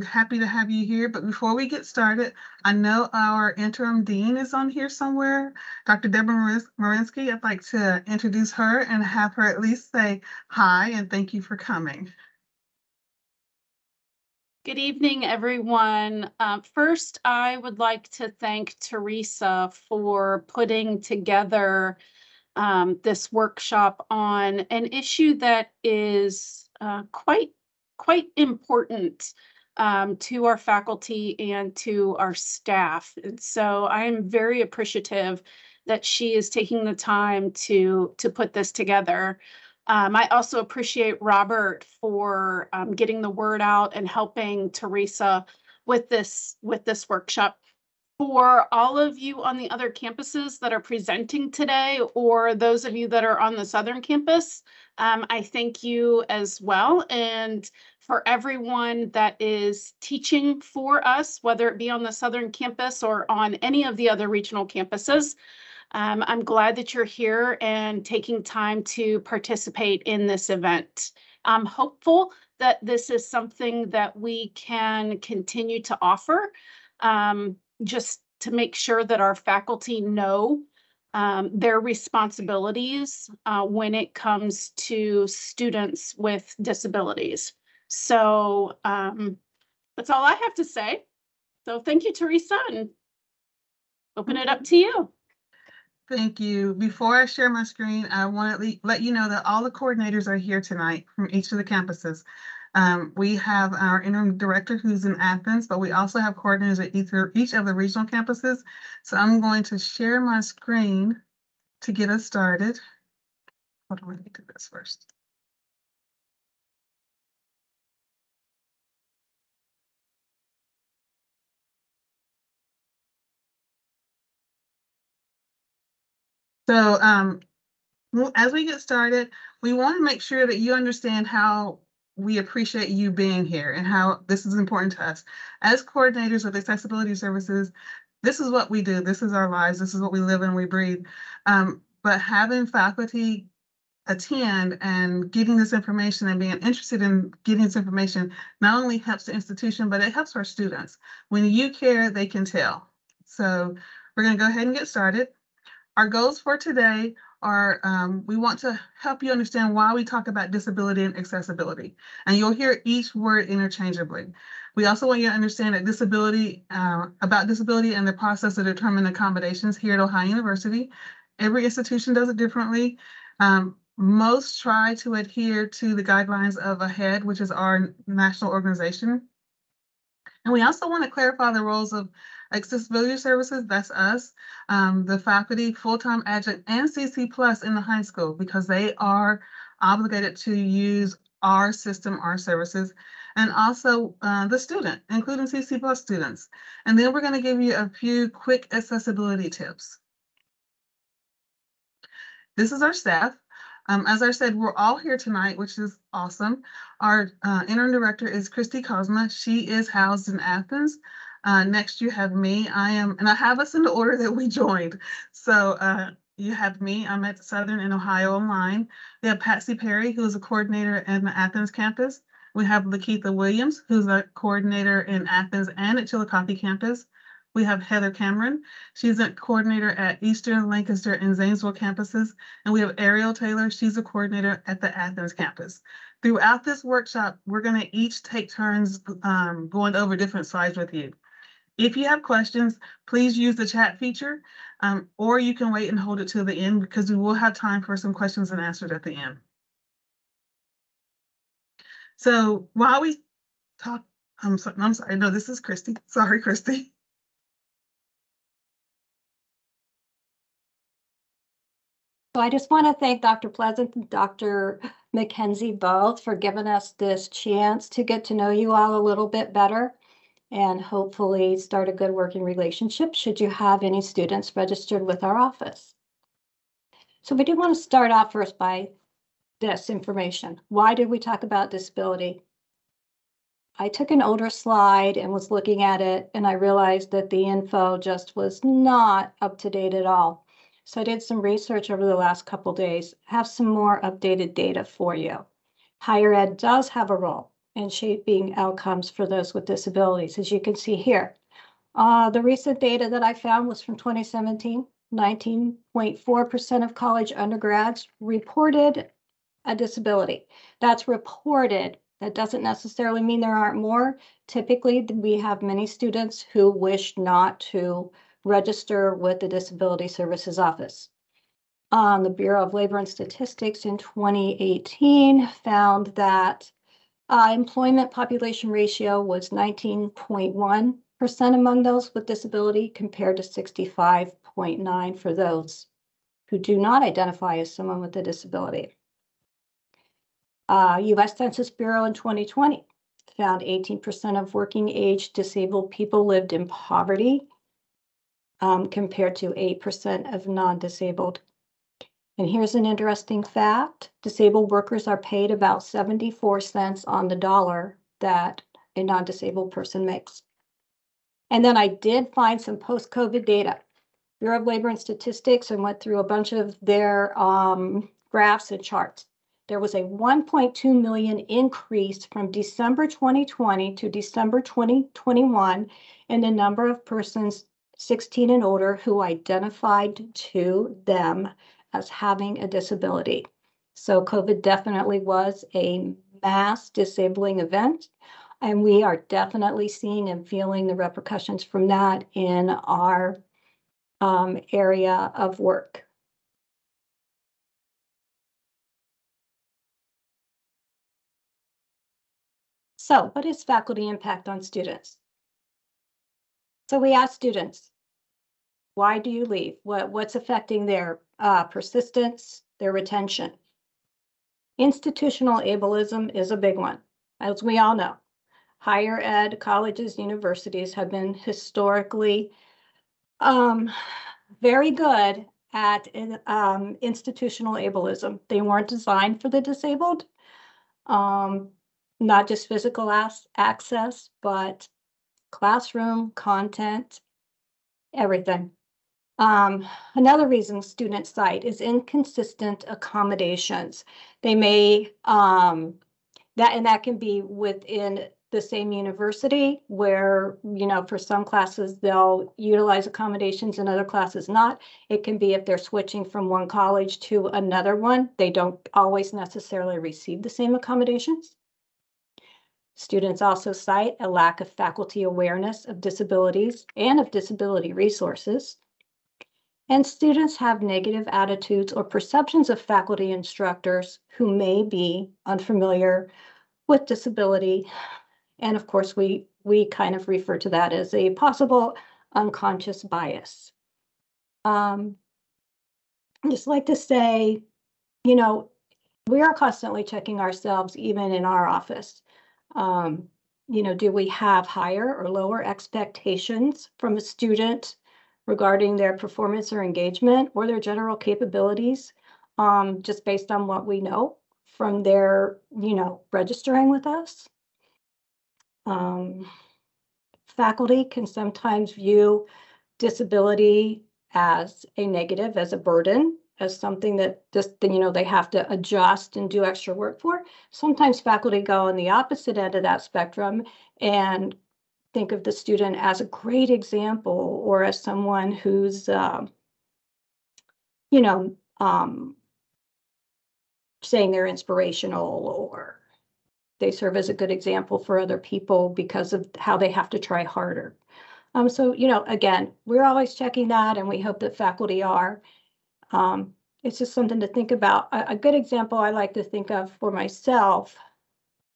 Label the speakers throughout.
Speaker 1: we're happy to have you here. But before we get started, I know our interim dean is on here somewhere, Dr. Deborah Marinsky. I'd like to introduce her and have her at least say hi and thank you for coming.
Speaker 2: Good evening, everyone. First, I would like to thank Teresa for putting together this workshop on an issue that is quite important to our faculty and to our staff. And so I am very appreciative that she is taking the time to put this together. I also appreciate Robert for getting the word out and helping Teresa with this workshop. For all of you on the other campuses that are presenting today, or those of you that are on the Southern campus, I thank you as well. And for everyone that is teaching for us, whether it be on the Southern campus or on any of the other regional campuses, I'm glad that you're here and taking time to participate in this event. I'm hopeful that this is something that we can continue to offer, just to make sure that our faculty know their responsibilities when it comes to students with disabilities. So that's all I have to say. So thank you, Teresa, and open it up to you.
Speaker 1: Thank you. Before I share my screen, I want to let you know that all the coordinators are here tonight from each of the campuses. We have our interim director who's in Athens, but we also have coordinators at each of the regional campuses. So I'm going to share my screen to get us started. Hold on, let me do this first. So as we get started, we want to make sure that you understand how we appreciate you being here and how this is important to us. As coordinators of accessibility services, this is what we do. This is our lives. This is what we live and we breathe. But having faculty attend and getting this information and being interested in getting this information not only helps the institution, but it helps our students. When you care, they can tell. So we're going to go ahead and get started. Our goals for today are we want to help you understand why we talk about disability and accessibility. And you'll hear each word interchangeably. We also want you to understand that disability and the process of determining accommodations here at Ohio University. Every institution does it differently. Most try to adhere to the guidelines of AHEAD, which is our national organization. And we also want to clarify the roles of accessibility services, that's us, the faculty, full-time adjunct, and CC Plus in the high school, because they are obligated to use our system, our services, and also the student, including CC Plus students. And then we're going to give you a few quick accessibility tips. This is our staff. As I said, we're all here tonight, which is awesome. Our interim director is Christy Cosma. She is housed in Athens. Next, you have me. And I have us in the order that we joined. So you have me. I'm at Southern and Ohio Online. We have Patsy Perry, who is a coordinator in the Athens campus. We have Lakeitha Williams, who's a coordinator in Athens and at Chillicothe campus. We have Heather Cameron. She's a coordinator at Eastern, Lancaster, and Zanesville campuses. And we have Ariel Taylor. She's a coordinator at the Athens campus. Throughout this workshop, we're going to each take turns going over different slides with you. If you have questions, please use the chat feature, or you can wait and hold it till the end because we will have time for some questions and answers at the end. So while we talk, I'm sorry, no, this is Christy. Sorry, Christy.
Speaker 3: So I just want to thank Dr. Pleasant and Dr. Mackenzie both for giving us this chance to get to know you all a little bit better and hopefully start a good working relationship should you have any students registered with our office. So we do want to start off first by this information. Why did we talk about disability? I took an older slide and was looking at it, and I realized that the info just was not up to date at all. So I did some research over the last couple days, have some more updated data for you. Higher ed does have a role. and shaping outcomes for those with disabilities, as you can see here. The recent data that I found was from 2017. 19.4% of college undergrads reported a disability. That's reported. That doesn't necessarily mean there aren't more. Typically, we have many students who wish not to register with the Disability Services Office. The Bureau of Labor and Statistics in 2018 found that employment population ratio was 19.1% among those with disability compared to 65.9% for those who do not identify as someone with a disability. U.S. Census Bureau in 2020 found 18% of working age disabled people lived in poverty compared to 8% of non-disabled. And here's an interesting fact. Disabled workers are paid about 74 cents on the dollar that a non-disabled person makes. And then I did find some post-COVID data. Bureau of Labor and Statistics, and went through a bunch of their graphs and charts. There was a 1.2 million increase from December 2020 to December 2021 in the number of persons 16 and older who identified to them as having a disability. So COVID definitely was a mass disabling event, and we are definitely seeing and feeling the repercussions from that in our area of work. So what is faculty impact on students? So we asked students, why do you leave? What's affecting their persistence, their retention? Institutional ableism is a big one, as we all know. Higher ed, colleges, universities have been historically very good at institutional ableism. They weren't designed for the disabled, not just physical access, but classroom, content, everything. Another reason students cite is inconsistent accommodations. They may, that can be within the same university where, for some classes, they'll utilize accommodations and other classes not. It can be if they're switching from one college to another one, they don't always necessarily receive the same accommodations. Students also cite a lack of faculty awareness of disabilities and of disability resources. And students have negative attitudes or perceptions of faculty instructors who may be unfamiliar with disability. And of course, we kind of refer to that as a possible unconscious bias. I just like to say, we are constantly checking ourselves, even in our office. Do we have higher or lower expectations from a student regarding their performance or engagement or their general capabilities, just based on what we know from their, registering with us? Faculty can sometimes view disability as a negative, as a burden, as something that just, they have to adjust and do extra work for. Sometimes faculty go on the opposite end of that spectrum and think of the student as a great example or as someone who's, saying they're inspirational or they serve as a good example for other people because of how they have to try harder. So, again, we're always checking that, and we hope that faculty are. It's just something to think about. A good example I like to think of for myself,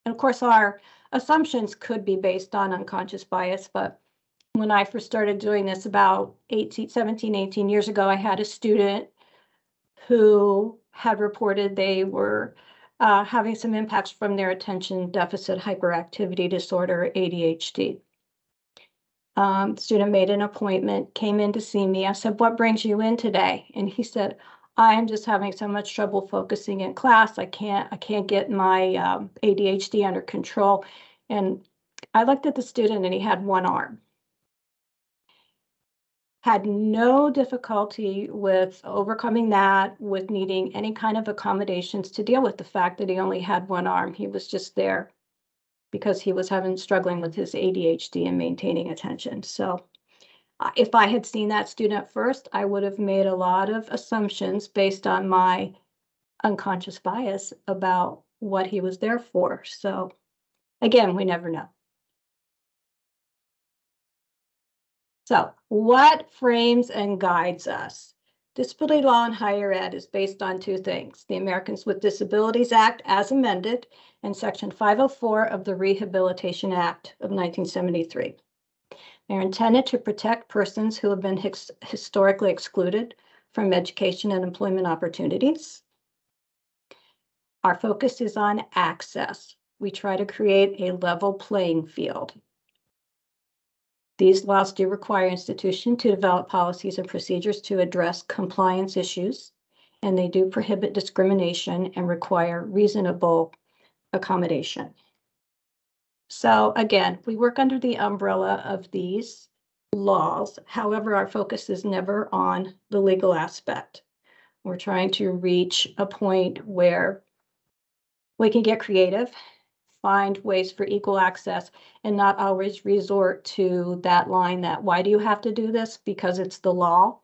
Speaker 3: and of course our assumptions could be based on unconscious bias, but when I first started doing this about 17, 18 years ago, I had a student who had reported they were having some impacts from their attention deficit hyperactivity disorder, ADHD. The student made an appointment, came in to see me. I said, "What brings you in today?" And he said, "I'm just having so much trouble focusing in class. I can't get my ADHD under control." And I looked at the student, and he had one arm. Had no difficulty with overcoming that, with needing any kind of accommodations to deal with the fact that he only had one arm. He was just there because he was struggling with his ADHD and maintaining attention. So if I had seen that student first, I would have made a lot of assumptions based on my unconscious bias about what he was there for. So again, we never know. So what frames and guides us? Disability law in higher ed is based on two things: the Americans with Disabilities Act as amended and Section 504 of the Rehabilitation Act of 1973. They're intended to protect persons who have been historically excluded from education and employment opportunities. Our focus is on access. We try to create a level playing field. These laws do require institutions to develop policies and procedures to address compliance issues, and they do prohibit discrimination and require reasonable accommodation. So again, we work under the umbrella of these laws. However, our focus is never on the legal aspect. We're trying to reach a point where we can get creative, find ways for equal access, and not always resort to that line that, why do you have to do this? Because it's the law.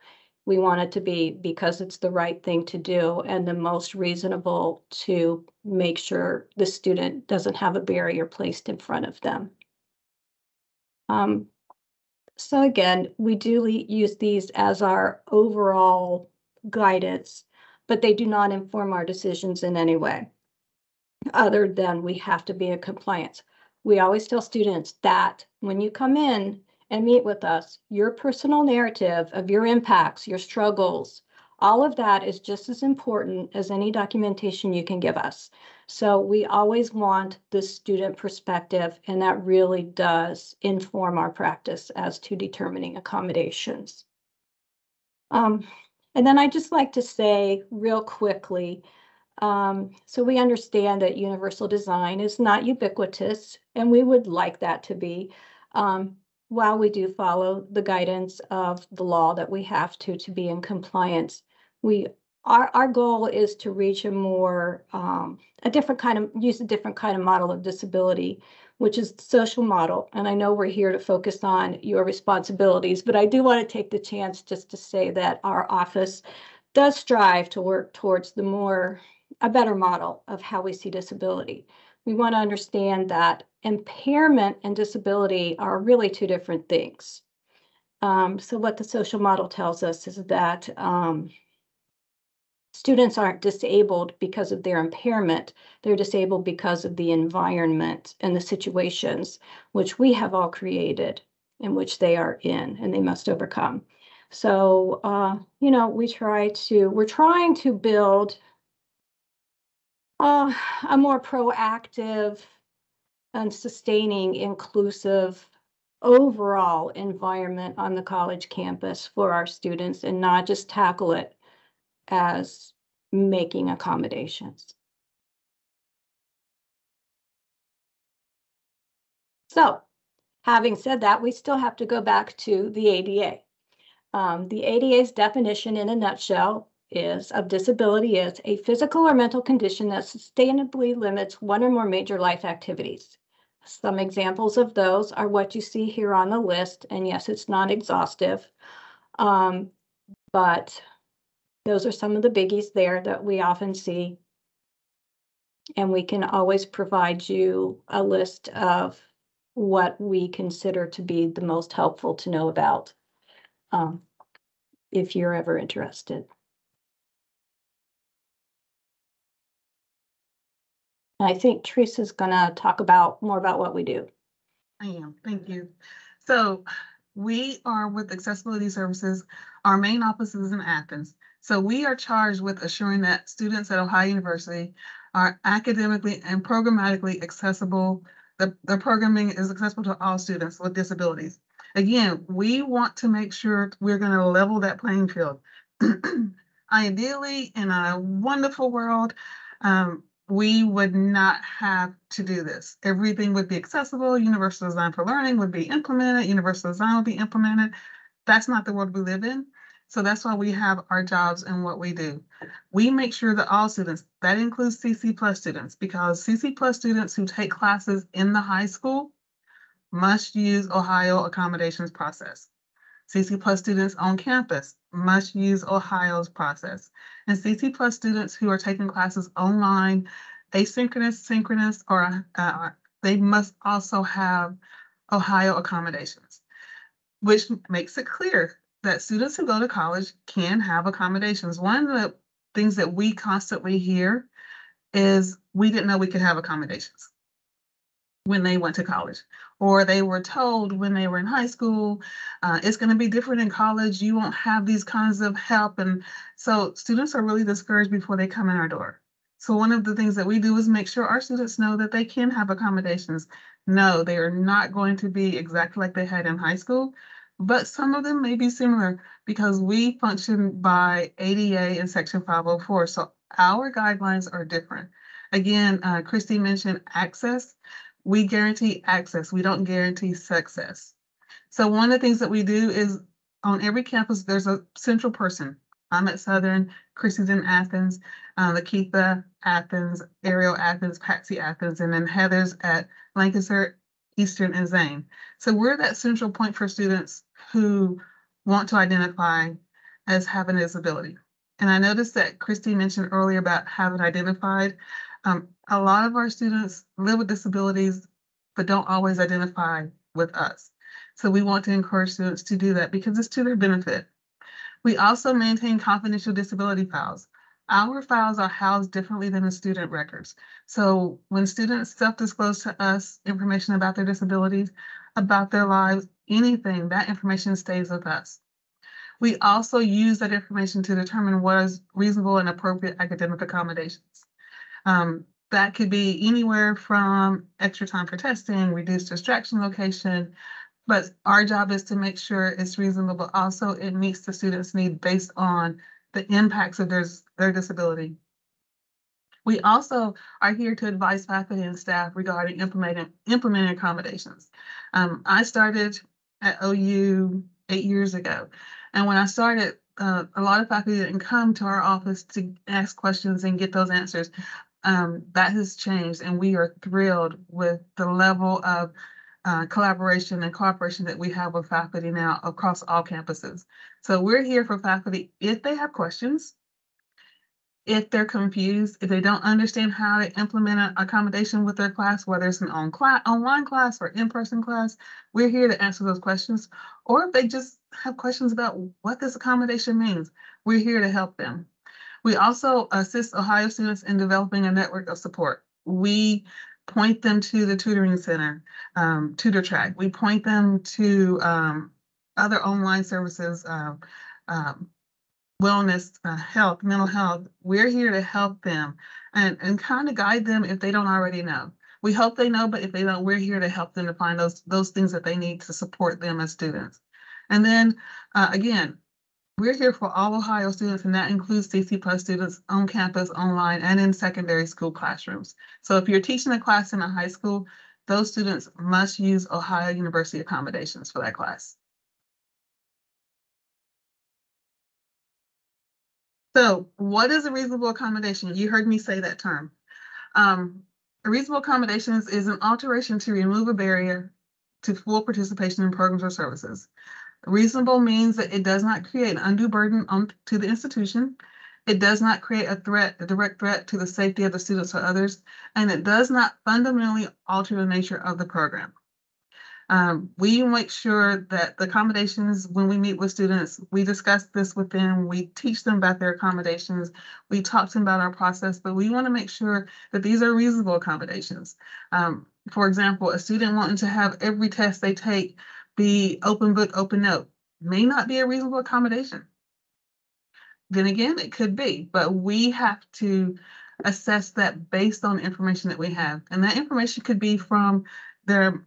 Speaker 3: We want it to be because it's the right thing to do and the most reasonable to make sure the student doesn't have a barrier placed in front of them. So again, we do use these as our overall guidance, but they do not inform our decisions in any way, other than we have to be in compliance. We always tell students that when you come in and meet with us, your personal narrative of your impacts, your struggles, all of that is just as important as any documentation you can give us. So we always want the student perspective, and that really does inform our practice as to determining accommodations. And then I'd just like to say real quickly, so we understand that universal design is not ubiquitous, and we would like that to be, while we do follow the guidance of the law that we have to be in compliance. Our goal is to reach a more, use a different kind of model of disability, which is the social model. And I know we're here to focus on your responsibilities, but I do want to take the chance just to say that our office does strive to work towards a better model of how we see disability. We want to understand that impairment and disability are really two different things. So what the social model tells us is that students aren't disabled because of their impairment. They're disabled because of the environment and the situations which we have all created in which they are in and they must overcome. So, we're trying to build a more proactive and sustaining, inclusive overall environment on the college campus for our students, and not just tackle it as making accommodations. So, having said that, we still have to go back to the ADA. The ADA's definition in a nutshell of disability is a physical or mental condition that sustainably limits one or more major life activities. Some examples of those are what you see here on the list, and yes, it's not exhaustive, but those are some of the biggies there that we often see, and we can always provide you a list of what we consider to be the most helpful to know about if you're ever interested. I think Teresa's going to talk more about what we do.
Speaker 1: I am. Thank you. So we are with Accessibility Services. Our main office is in Athens. So we are charged with assuring that students at Ohio University are academically and programmatically accessible. The programming is accessible to all students with disabilities. Again, we want to make sure we're going to level that playing field. Ideally, in a wonderful world, we would not have to do this. Everything would be accessible. Universal design for learning would be implemented. Universal design would be implemented. That's not the world we live in. So that's why we have our jobs and what we do. We make sure that all students, that includes CC Plus students, because CC Plus students who take classes in the high school must use Ohio accommodations process. CC Plus students on campus must use Ohio's process. And CC Plus students who are taking classes online, asynchronous, synchronous, or they must also have Ohio accommodations, which makes it clear that students who go to college can have accommodations. One of the things that we constantly hear is we didn't know we could have accommodations when they went to college, or they were told when they were in high school, it's going to be different in college. You won't have these kinds of help. And so students are really discouraged before they come in our door. So one of the things that we do is make sure our students know that they can have accommodations. No, they are not going to be exactly like they had in high school, but some of them may be similar because we function by ADA and Section 504. So our guidelines are different. Again, Christy mentioned access. We guarantee access. We don't guarantee success. So one of the things that we do is on every campus, there's a central person. I'm at Southern, Christy's in Athens, Lakeitha, Athens, Ariel, Athens, Patsy, Athens, and then Heather's at Lancaster, Eastern, and Zane. So we're that central point for students who want to identify as having a disability. And I noticed that Christy mentioned earlier about having identified. A lot of our students live with disabilities, but don't always identify with us. So we want to encourage students to do that because it's to their benefit. We also maintain confidential disability files. Our files are housed differently than the student records. So when students self-disclose to us information about their disabilities, about their lives, anything, that information stays with us. We also use that information to determine what is reasonable and appropriate academic accommodations. That could be anywhere from extra time for testing, reduced distraction location, but our job is to make sure it's reasonable, but also it meets the student's need based on the impacts of their disability. We also are here to advise faculty and staff regarding implementing accommodations. I started at OU 8 years ago, and when I started, a lot of faculty didn't come to our office to ask questions and get those answers. That has changed, and we are thrilled with the level of collaboration and cooperation that we have with faculty now across all campuses. So we're here for faculty if they have questions, if they're confused, if they don't understand how to implement an accommodation with their class, whether it's an online class or in-person class, we're here to answer those questions. Or if they just have questions about what this accommodation means, we're here to help them. We also assist Ohio students in developing a network of support. We point them to the tutoring center, Tutor Track. We point them to other online services, wellness, health, mental health. We're here to help them and kind of guide them if they don't already know. We hope they know, but if they don't, we're here to help them to find those things that they need to support them as students. And then again, we're here for all Ohio students, and that includes CC Plus students on campus, online, and in secondary school classrooms. So if you're teaching a class in a high school, those students must use Ohio University accommodations for that class. So what is a reasonable accommodation? You heard me say that term. A reasonable accommodations is an alteration to remove a barrier to full participation in programs or services. Reasonable means that it does not create an undue burden to the institution. It does not create a direct threat to the safety of the students or others, and it does not fundamentally alter the nature of the program. We make sure that the accommodations, when we meet with students, we discuss this with them, we teach them about their accommodations, we talk to them about our process, but we want to make sure that these are reasonable accommodations. For example, a student wanting to have every test they take be open book, open note may not be a reasonable accommodation. Then again, it could be, but we have to assess that based on the information that we have. And that information could be from their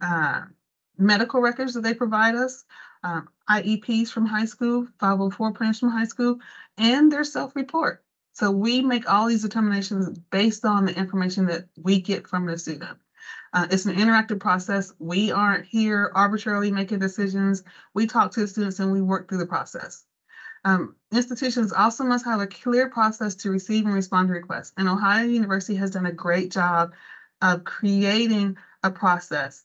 Speaker 1: medical records that they provide us, IEPs from high school, 504 plans from high school, and their self-report. So we make all these determinations based on the information that we get from the student. It's an interactive process. We aren't here arbitrarily making decisions. We talk to the students and we work through the process. Institutions also must have a clear process to receive and respond to requests. And Ohio University has done a great job of creating a process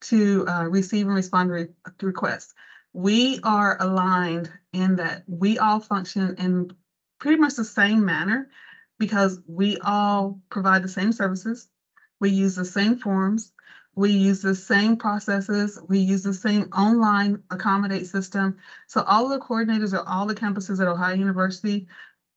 Speaker 1: to receive and respond to requests. We are aligned in that we all function in pretty much the same manner because we all provide the same services. We use the same forms. We use the same processes. We use the same online accommodate system. So all the coordinators at all the campuses at Ohio University,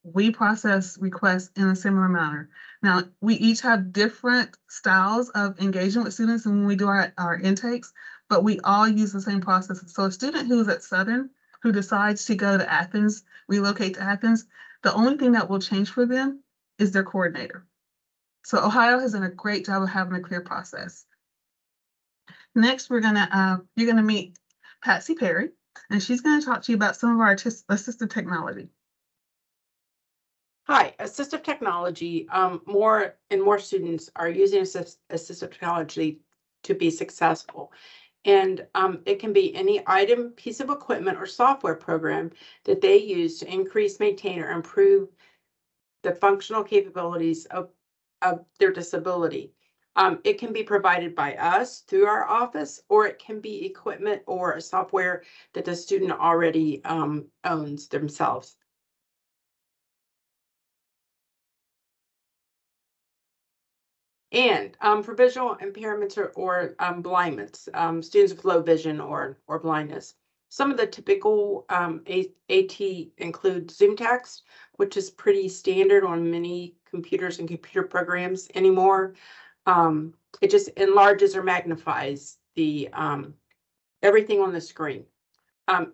Speaker 1: we process requests in a similar manner. Now, we each have different styles of engagement with students when we do our intakes, but we all use the same processes. So a student who's at Southern, who decides to go to Athens, relocate to Athens, the only thing that will change for them is their coordinator. So Ohio has done a great job of having a clear process. Next, you're gonna meet Patsy Perry, and she's gonna talk to you about some of our assistive technology.
Speaker 4: Hi, assistive technology. More and more students are using assistive technology to be successful. And it can be any item, piece of equipment, or software program that they use to increase, maintain, or improve the functional capabilities of their disability. It can be provided by us through our office, or it can be equipment or a software that the student already owns themselves. And for visual impairments or blindness, students with low vision or blindness. Some of the typical AT include ZoomText, which is pretty standard on many computers and computer programs anymore. It just enlarges or magnifies the everything on the screen.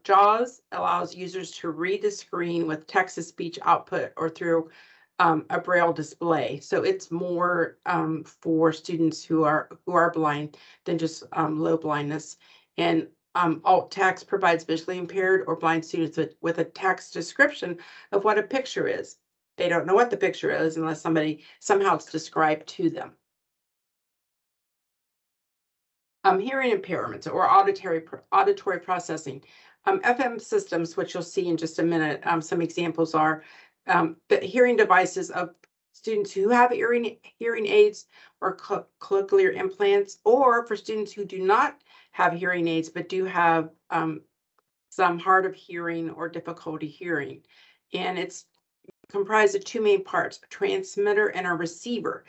Speaker 4: JAWS allows users to read the screen with text-to-speech output or through a braille display. So it's more for students who are blind than just low blindness. And alt text provides visually impaired or blind students with a text description of what a picture is. They don't know what the picture is unless somehow it's described to them. Hearing impairments or auditory processing. FM systems, which you'll see in just a minute, some examples are the hearing devices of students who have hearing aids or cochlear implants, or for students who do not have hearing aids but do have some hard of hearing or difficulty hearing. And it's comprised of two main parts, a transmitter and a receiver.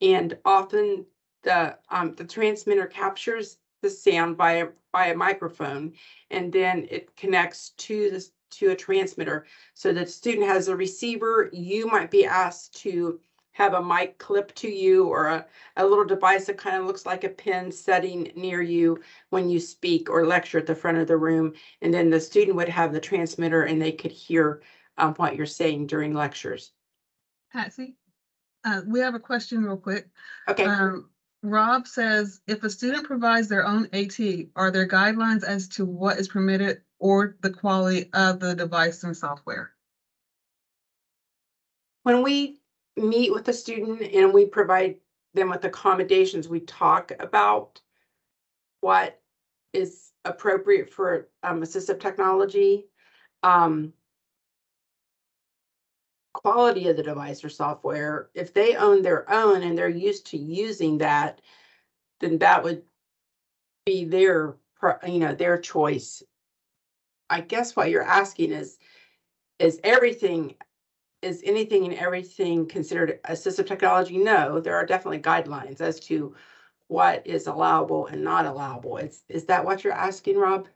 Speaker 4: And often the transmitter captures the sound by a microphone, and then it connects to a transmitter. So that the student has a receiver. You might be asked to have a mic clipped to you, or a little device that kind of looks like a pin setting near you when you speak or lecture at the front of the room. And then the student would have the transmitter and they could hear what you're saying during lectures.
Speaker 1: Patsy, we have a question real quick.
Speaker 4: Okay.
Speaker 1: Rob says, if a student provides their own AT, are there guidelines as to what is permitted or the quality of the device and software?
Speaker 4: When we meet with a student and we provide them with accommodations, we talk about what is appropriate for assistive technology. Quality of the device or software, if they own their own and they're used to using that, then that would be their choice. I guess what you're asking is anything and everything considered assistive technology? No, there are definitely guidelines as to what is allowable and not allowable. Is that what you're asking, Rob?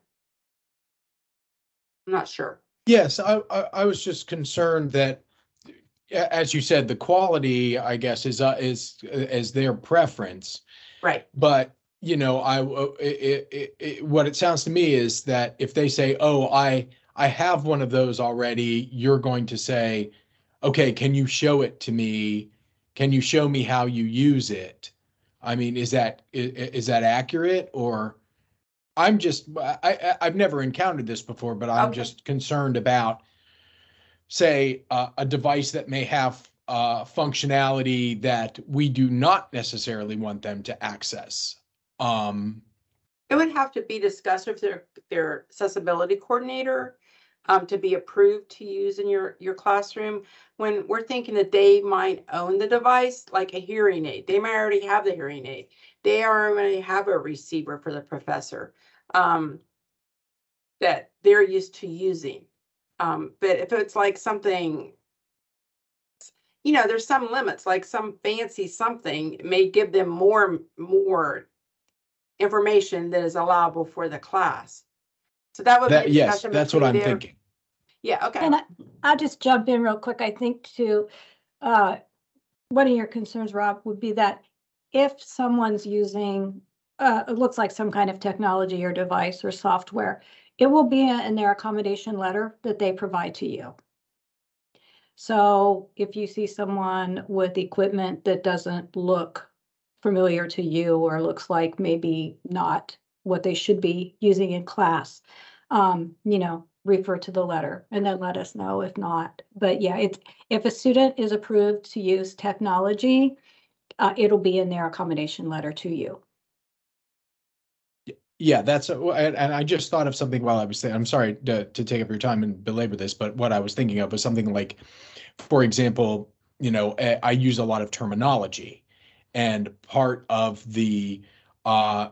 Speaker 4: I'm not sure.
Speaker 5: Yes, I was just concerned that, as you said, the quality, I guess, is their preference.
Speaker 4: Right.
Speaker 5: But what it sounds to me is that if they say, "Oh, I have one of those already," you're going to say, "Okay, can you show it to me? Can you show me how you use it?" I mean, is that accurate? Or I've never encountered this before, but I'm just concerned about, say, a device that may have functionality that we do not necessarily want them to access.
Speaker 4: It would have to be discussed with their accessibility coordinator. to be approved to use in your classroom. When we're thinking that they might own the device, like a hearing aid, they might already have the hearing aid. They already have a receiver for the professor that they're used to using. But if it's like something, you know, there's some limits, like some fancy something may give them more information that is allowable for the class. So that would be a
Speaker 5: Yes,
Speaker 4: discussion
Speaker 5: that's what
Speaker 4: between
Speaker 5: I'm
Speaker 4: their-
Speaker 5: thinking.
Speaker 4: Yeah, okay.
Speaker 3: And I'll just jump in real quick. I think to, one of your concerns, Rob, would be that if someone's using, it looks like some kind of technology or device or software, it will be in their accommodation letter that they provide to you. So if you see someone with equipment that doesn't look familiar to you or looks like maybe not what they should be using in class, you know, refer to the letter and then let us know if not. But yeah, if a student is approved to use technology, it'll be in their accommodation letter to you.
Speaker 5: Yeah, and I just thought of something while I was saying, I'm sorry to take up your time and belabor this, but what I was thinking of was something like, for example, you know, I use a lot of terminology, and part of the,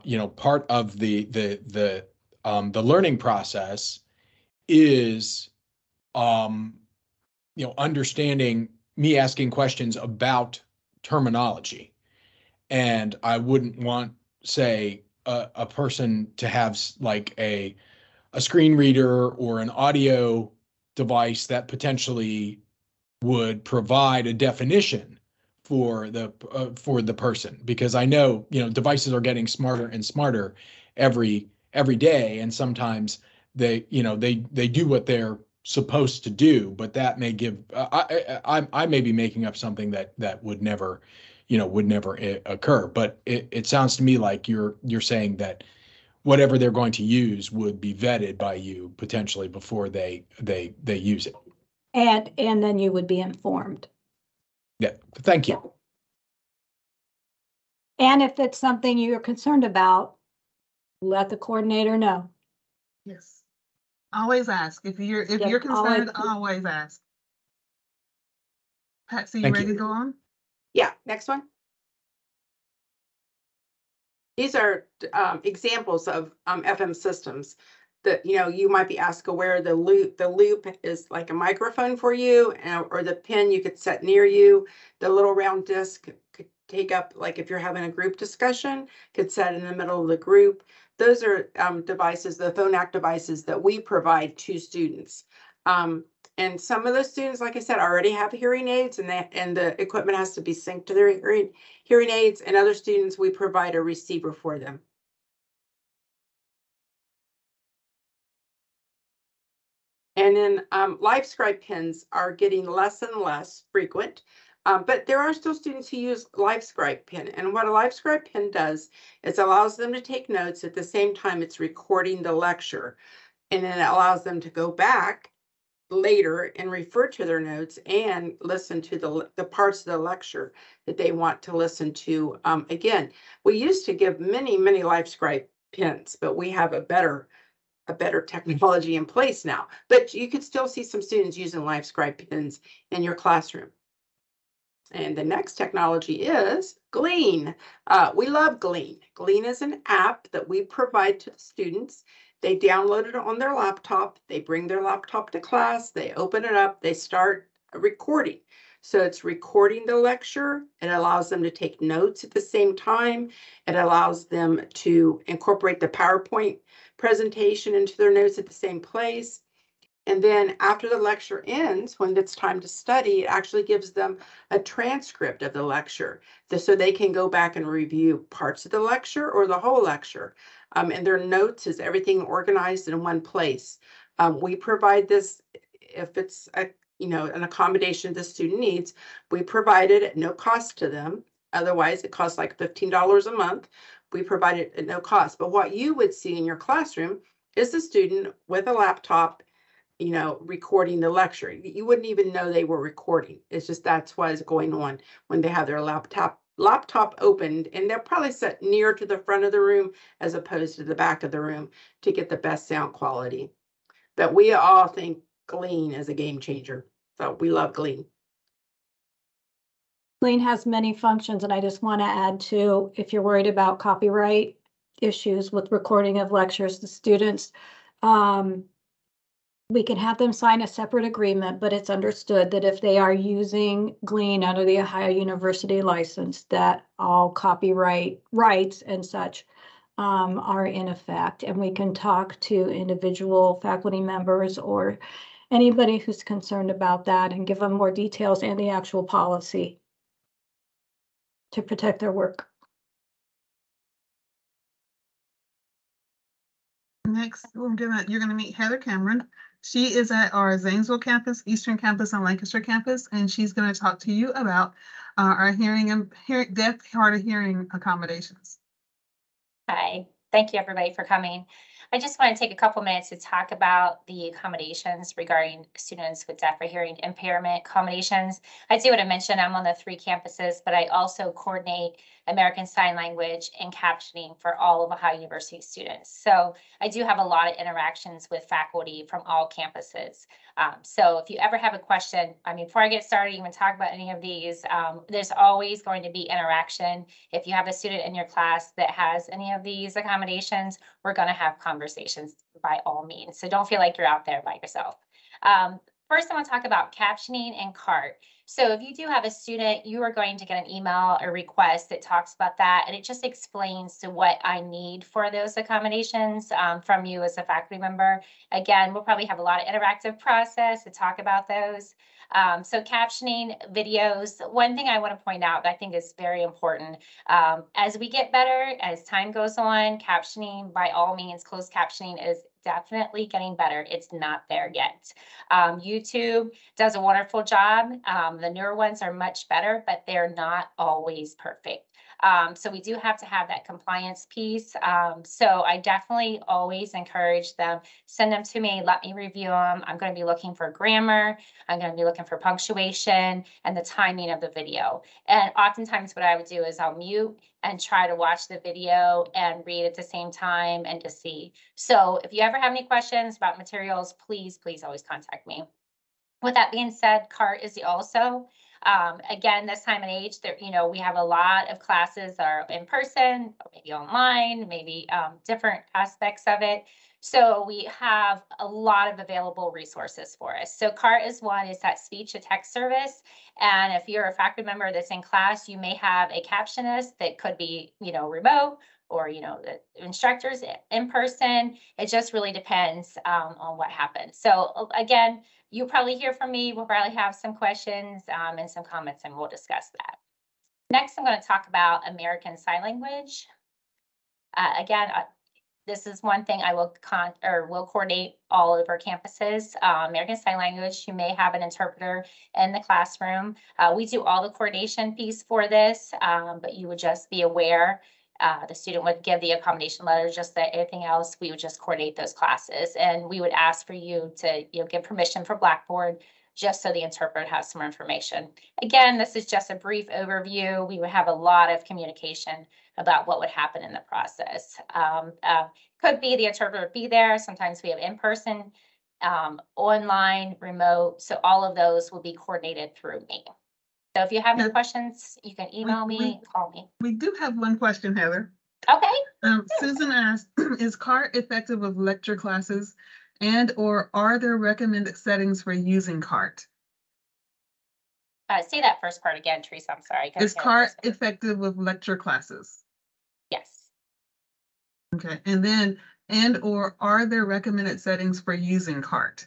Speaker 5: you know, part of the learning process is, you know, understanding me asking questions about terminology, and I wouldn't want, say, a person to have like a screen reader or an audio device that potentially would provide a definition for the person, because I know, you know, devices are getting smarter and smarter every day, and sometimes they, you know, they do what they're supposed to do, but that may give I may be making up something that would never, you know, would never occur. But it sounds to me like you're saying that whatever they're going to use would be vetted by you potentially before they use it.
Speaker 3: And then you would be informed.
Speaker 5: Yeah, thank you.
Speaker 3: And if it's something you're concerned about, let the coordinator know.
Speaker 1: Yes. Always ask. If you're
Speaker 3: Yep,
Speaker 1: concerned,
Speaker 3: always.
Speaker 1: always ask. Patsy, you
Speaker 5: Thank
Speaker 1: ready
Speaker 5: you.
Speaker 1: to go on?
Speaker 4: Yeah, next one. These are examples of FM systems that, you know, you might be asked where the loop is like a microphone for you, or the pin you could set near you. The little round disc could take up, like if you're having a group discussion, could set in the middle of the group. Those are devices, the Phonak devices that we provide to students. And some of those students, like I said, already have hearing aids, and the equipment has to be synced to their hearing aids. And other students, we provide a receiver for them. And then LiveScribe pins are getting less and less frequent, but there are still students who use LiveScribe pin. And what a LiveScribe pin does is allows them to take notes at the same time it's recording the lecture. And then it allows them to go back later and refer to their notes and listen to the parts of the lecture that they want to listen to. Again, we used to give many LiveScribe pins, but we have a better technology in place now. But you could still see some students using LiveScribe pins in your classroom. And the next technology is Glean. We love Glean. Glean is an app that we provide to the students. They download it on their laptop. They bring their laptop to class. They open it up. They start recording. So it's recording the lecture. It allows them to take notes at the same time. It allows them to incorporate the PowerPoint presentation into their notes at the same place. And then after the lecture ends, when it's time to study, it actually gives them a transcript of the lecture, so they can go back and review parts of the lecture or the whole lecture. And their notes is everything organized in one place. We provide this if it's an accommodation the student needs. We provide it at no cost to them. Otherwise, it costs like $15 a month. We provide it at no cost. But what you would see in your classroom is the student with a laptop, recording the lecture. You wouldn't even know they were recording. It's just that's what is going on when they have their laptop opened, and they'll probably sit near to the front of the room as opposed to the back of the room to get the best sound quality. But we all think Glean is a game changer. So we love Glean.
Speaker 3: Glean has many functions, and I just want to add to, if you're worried about copyright issues with recording of lectures to students, we can have them sign a separate agreement, but it's understood that if they are using Glean under the Ohio University license, that all copyright rights and such are in effect. And we can talk to individual faculty members or anybody who's concerned about that and give them more details and the actual policy to protect their work.
Speaker 1: Next, you're gonna meet Heather Cameron. She is at our Zanesville campus, Eastern campus, and Lancaster campus, and she's gonna talk to you about our deaf, hard of hearing accommodations.
Speaker 6: Hi, thank you everybody for coming. I just want to take a couple minutes to talk about the accommodations regarding students with deaf or hearing impairment accommodations. I do want to mention I'm on the 3 campuses, but I also coordinate American Sign Language and captioning for all of Ohio University students. So I do have a lot of interactions with faculty from all campuses. So if you ever have a question, I mean, before I get started, even talk about any of these, there's always going to be interaction. If you have a student in your class that has any of these accommodations, we're going to have conversations by all means. So don't feel like you're out there by yourself. First, I want to talk about captioning and CART. So if you do have a student, you are going to get an email or request that talks about that, and it just explains to what I need for those accommodations from you as a faculty member. Again, we'll probably have a lot of interactive process to talk about those. So captioning videos, one thing I want to point out that I think is very important, as we get better, as time goes on, captioning, by all means, closed captioning is definitely getting better. It's not there yet. YouTube does a wonderful job. The newer ones are much better, but they're not always perfect. So we do have to have that compliance piece. So I definitely always encourage them, send them to me, let me review them. I'm going to be looking for grammar. I'm going to be looking for punctuation and the timing of the video. And oftentimes what I would do is I'll mute and try to watch the video and read at the same time and to see. So if you ever have any questions about materials, please always contact me. With that being said, CART is also, again, this time and age, there, you know, we have a lot of classes that are in person, or maybe online, maybe different aspects of it. So we have a lot of available resources for us. So CART is one, is that speech to text service. And if you're a faculty member that's in class, you may have a captionist that could be, you know, remote, or, you know, the instructors in person. It just really depends on what happens. So again, you'll probably hear from me. We'll probably have some questions and some comments, and we'll discuss that. Next, I'm going to talk about American Sign Language. Again, this is one thing I will coordinate all of our campuses. American Sign Language, you may have an interpreter in the classroom. We do all the coordination piece for this, but you would just be aware. The student would give the accommodation letter, just that anything else, we would just coordinate those classes. And we would ask for you to, you know, give permission for Blackboard, just so the interpreter has some information. Again, this is just a brief overview. We would have a lot of communication about what would happen in the process. Could be the interpreter would be there. Sometimes we have in-person, online, remote. So all of those will be coordinated through me. So if you have any questions, you can email me, call me.
Speaker 1: We do have one question, Heather.
Speaker 6: Okay.
Speaker 1: Susan asked, is CART effective with lecture classes, and or are there recommended settings for using CART?
Speaker 6: Say that first part again, Teresa. I'm sorry.
Speaker 1: Is CART effective with lecture classes?
Speaker 6: Yes.
Speaker 1: Okay, and then, and or are there recommended settings for using CART?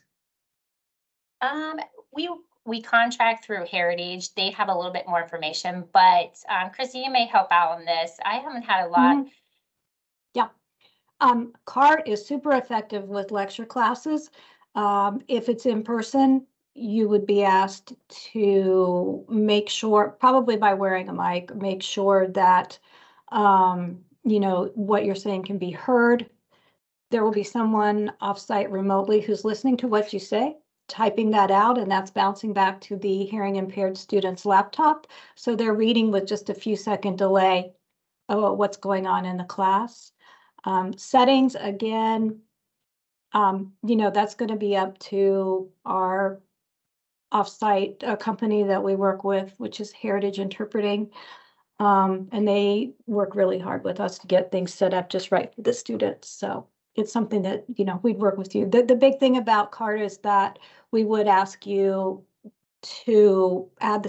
Speaker 6: We contract through Heritage. They have a little bit more information, but Chrissy, you may help out on this. I haven't had a lot.
Speaker 3: Yeah. CART is super effective with lecture classes. If it's in person, you would be asked to make sure, probably by wearing a mic, make sure that, you know, what you're saying can be heard. There will be someone offsite remotely who's listening to what you say, typing that out, and that's bouncing back to the hearing impaired student's laptop. So they're reading with just a few second delay of what's going on in the class. Settings, again, That's going to be up to our offsite company that we work with, which is Heritage Interpreting. And they work really hard with us to get things set up just right for the students. So it's something that, we'd work with you. The big thing about CART is that we would ask you to add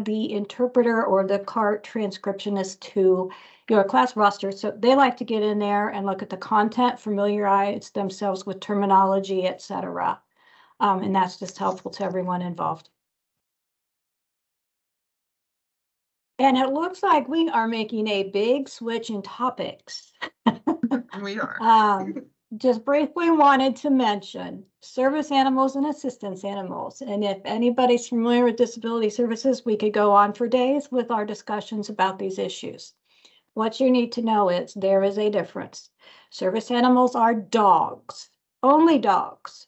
Speaker 3: the interpreter or the CART transcriptionist to your class roster. So they like to get in there and look at the content, familiarize themselves with terminology, etc. And that's just helpful to everyone involved. And it looks like we are making a big switch in topics.
Speaker 1: We are.
Speaker 3: Just briefly wanted to mention service animals and assistance animals. And if anybody's familiar with disability services, we could go on for days with our discussions about these issues. What you need to know is there is a difference. Service animals are dogs, only dogs.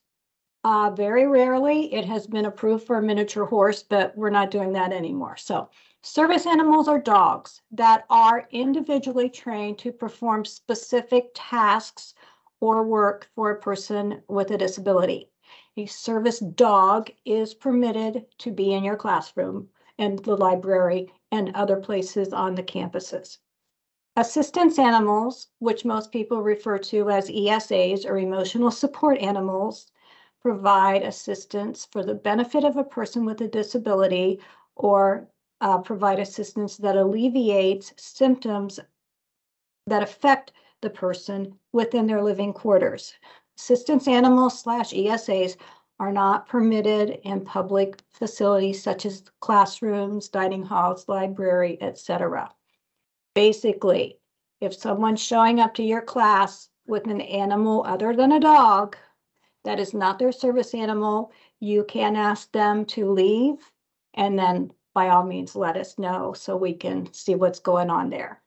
Speaker 3: Very rarely it has been approved for a miniature horse, but we're not doing that anymore. So service animals are dogs that are individually trained to perform specific tasks or work for a person with a disability. A service dog is permitted to be in your classroom and the library and other places on the campuses. Assistance animals, which most people refer to as ESAs or emotional support animals, provide assistance for the benefit of a person with a disability or provide assistance that alleviates symptoms that affect the person within their living quarters. Assistance animals / ESAs are not permitted in public facilities such as classrooms, dining halls, library, etc. Basically, if someone's showing up to your class with an animal other than a dog, that is not their service animal, you can ask them to leave and then by all means let us know so we can see what's going on there.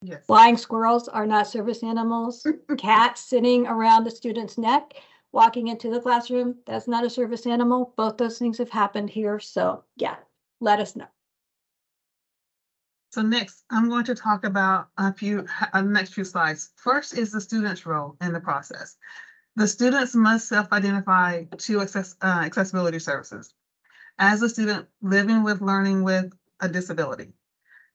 Speaker 1: Yes.
Speaker 3: Flying squirrels are not service animals. Cats sitting around the student's neck, walking into the classroom, that's not a service animal. Both those things have happened here. So yeah, let us know.
Speaker 1: So next, I'm going to talk about the next few slides. First is the student's role in the process. The students must self-identify to accessibility services as a student living with learning with a disability.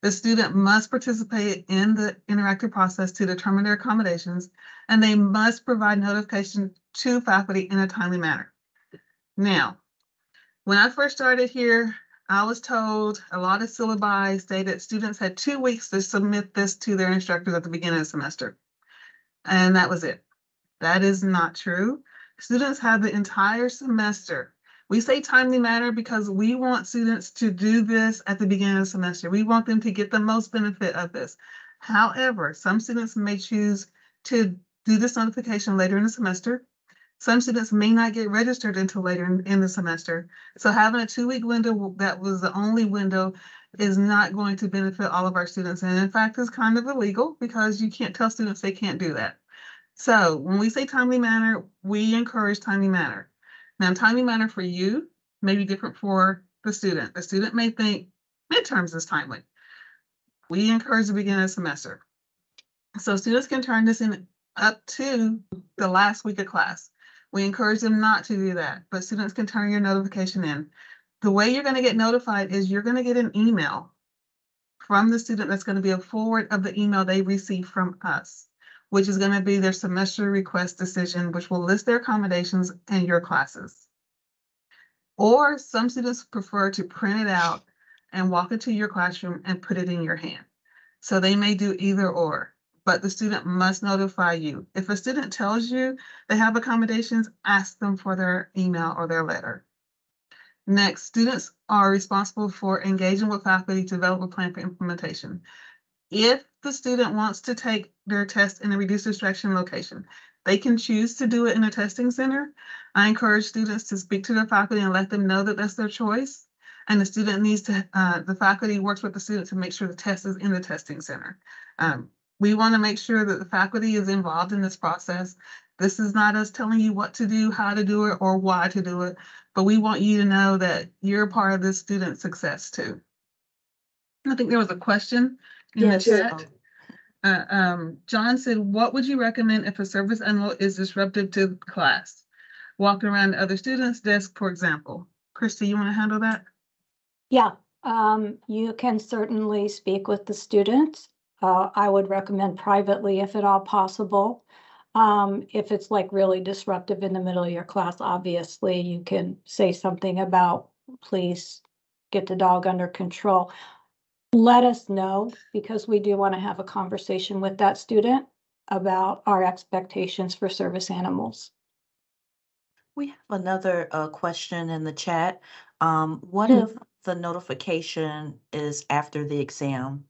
Speaker 1: The student must participate in the interactive process to determine their accommodations, and they must provide notification to faculty in a timely manner. Now, when I first started here, I was told a lot of syllabi stated students had 2 weeks to submit this to their instructors at the beginning of the semester. And that was it. That is not true. Students have the entire semester. We say timely manner because we want students to do this at the beginning of the semester. We want them to get the most benefit of this. However, some students may choose to do this notification later in the semester. Some students may not get registered until later in the semester. So having a 2-week window that was the only window is not going to benefit all of our students. And in fact, it's kind of illegal because you can't tell students they can't do that. So when we say timely manner, we encourage timely manner. Now, timely manner for you may be different for the student. The student may think midterms is timely. We encourage the beginning of the semester. So students can turn this in up to the last week of class. We encourage them not to do that, but students can turn your notification in. The way you're going to get notified is you're going to get an email from the student that's going to be a forward of the email they received from us, which is going to be their semester request decision, which will list their accommodations and your classes. Or some students prefer to print it out and walk into your classroom and put it in your hand. So they may do either or, but the student must notify you. If a student tells you they have accommodations, ask them for their email or their letter. Next, students are responsible for engaging with faculty to develop a plan for implementation. If the student wants to take their test in a reduced distraction location, they can choose to do it in a testing center. I encourage students to speak to their faculty and let them know that that's their choice. And the student needs to, the faculty works with the student to make sure the test is in the testing center. We want to make sure that the faculty is involved in this process. This is not us telling you what to do, how to do it, or why to do it, but we want you to know that you're part of this student success too. I think there was a question in the chat. John said, what would you recommend if a service animal is disruptive to class? Walking around to other students' desk, for example. Christy, you want to handle that?
Speaker 3: Yeah, you can certainly speak with the students. I would recommend privately if at all possible. If it's like really disruptive in the middle of your class, obviously you can say something about, please get the dog under control. Let us know, because we do want to have a conversation with that student about our expectations for service animals.
Speaker 7: We have another question in the chat. What
Speaker 3: Hmm.
Speaker 7: if the notification is after the exam?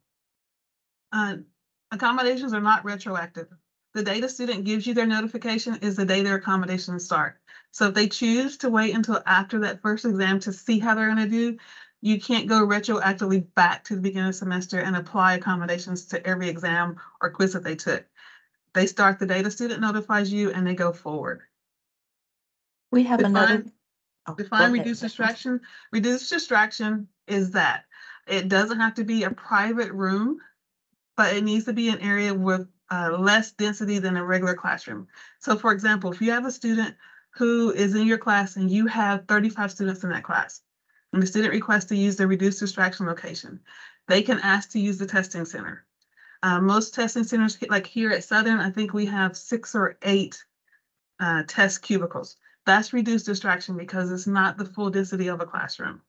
Speaker 1: Accommodations are not retroactive. The day the student gives you their notification is the day their accommodations start. So if they choose to wait until after that first exam to see how they're going to do, you can't go retroactively back to the beginning of the semester and apply accommodations to every exam or quiz that they took. They start the day the student notifies you and they go forward.
Speaker 7: We have another. Oh, go
Speaker 1: Define
Speaker 7: ahead.
Speaker 1: reduced distraction. Reduced distraction is that it doesn't have to be a private room, but it needs to be an area with less density than a regular classroom. So for example, if you have a student who is in your class and you have 35 students in that class, and the student requests to use the reduced distraction location, they can ask to use the testing center. Most testing centers, like here at Southern, I think we have 6 or 8 test cubicles. That's reduced distraction because it's not the full density of a classroom.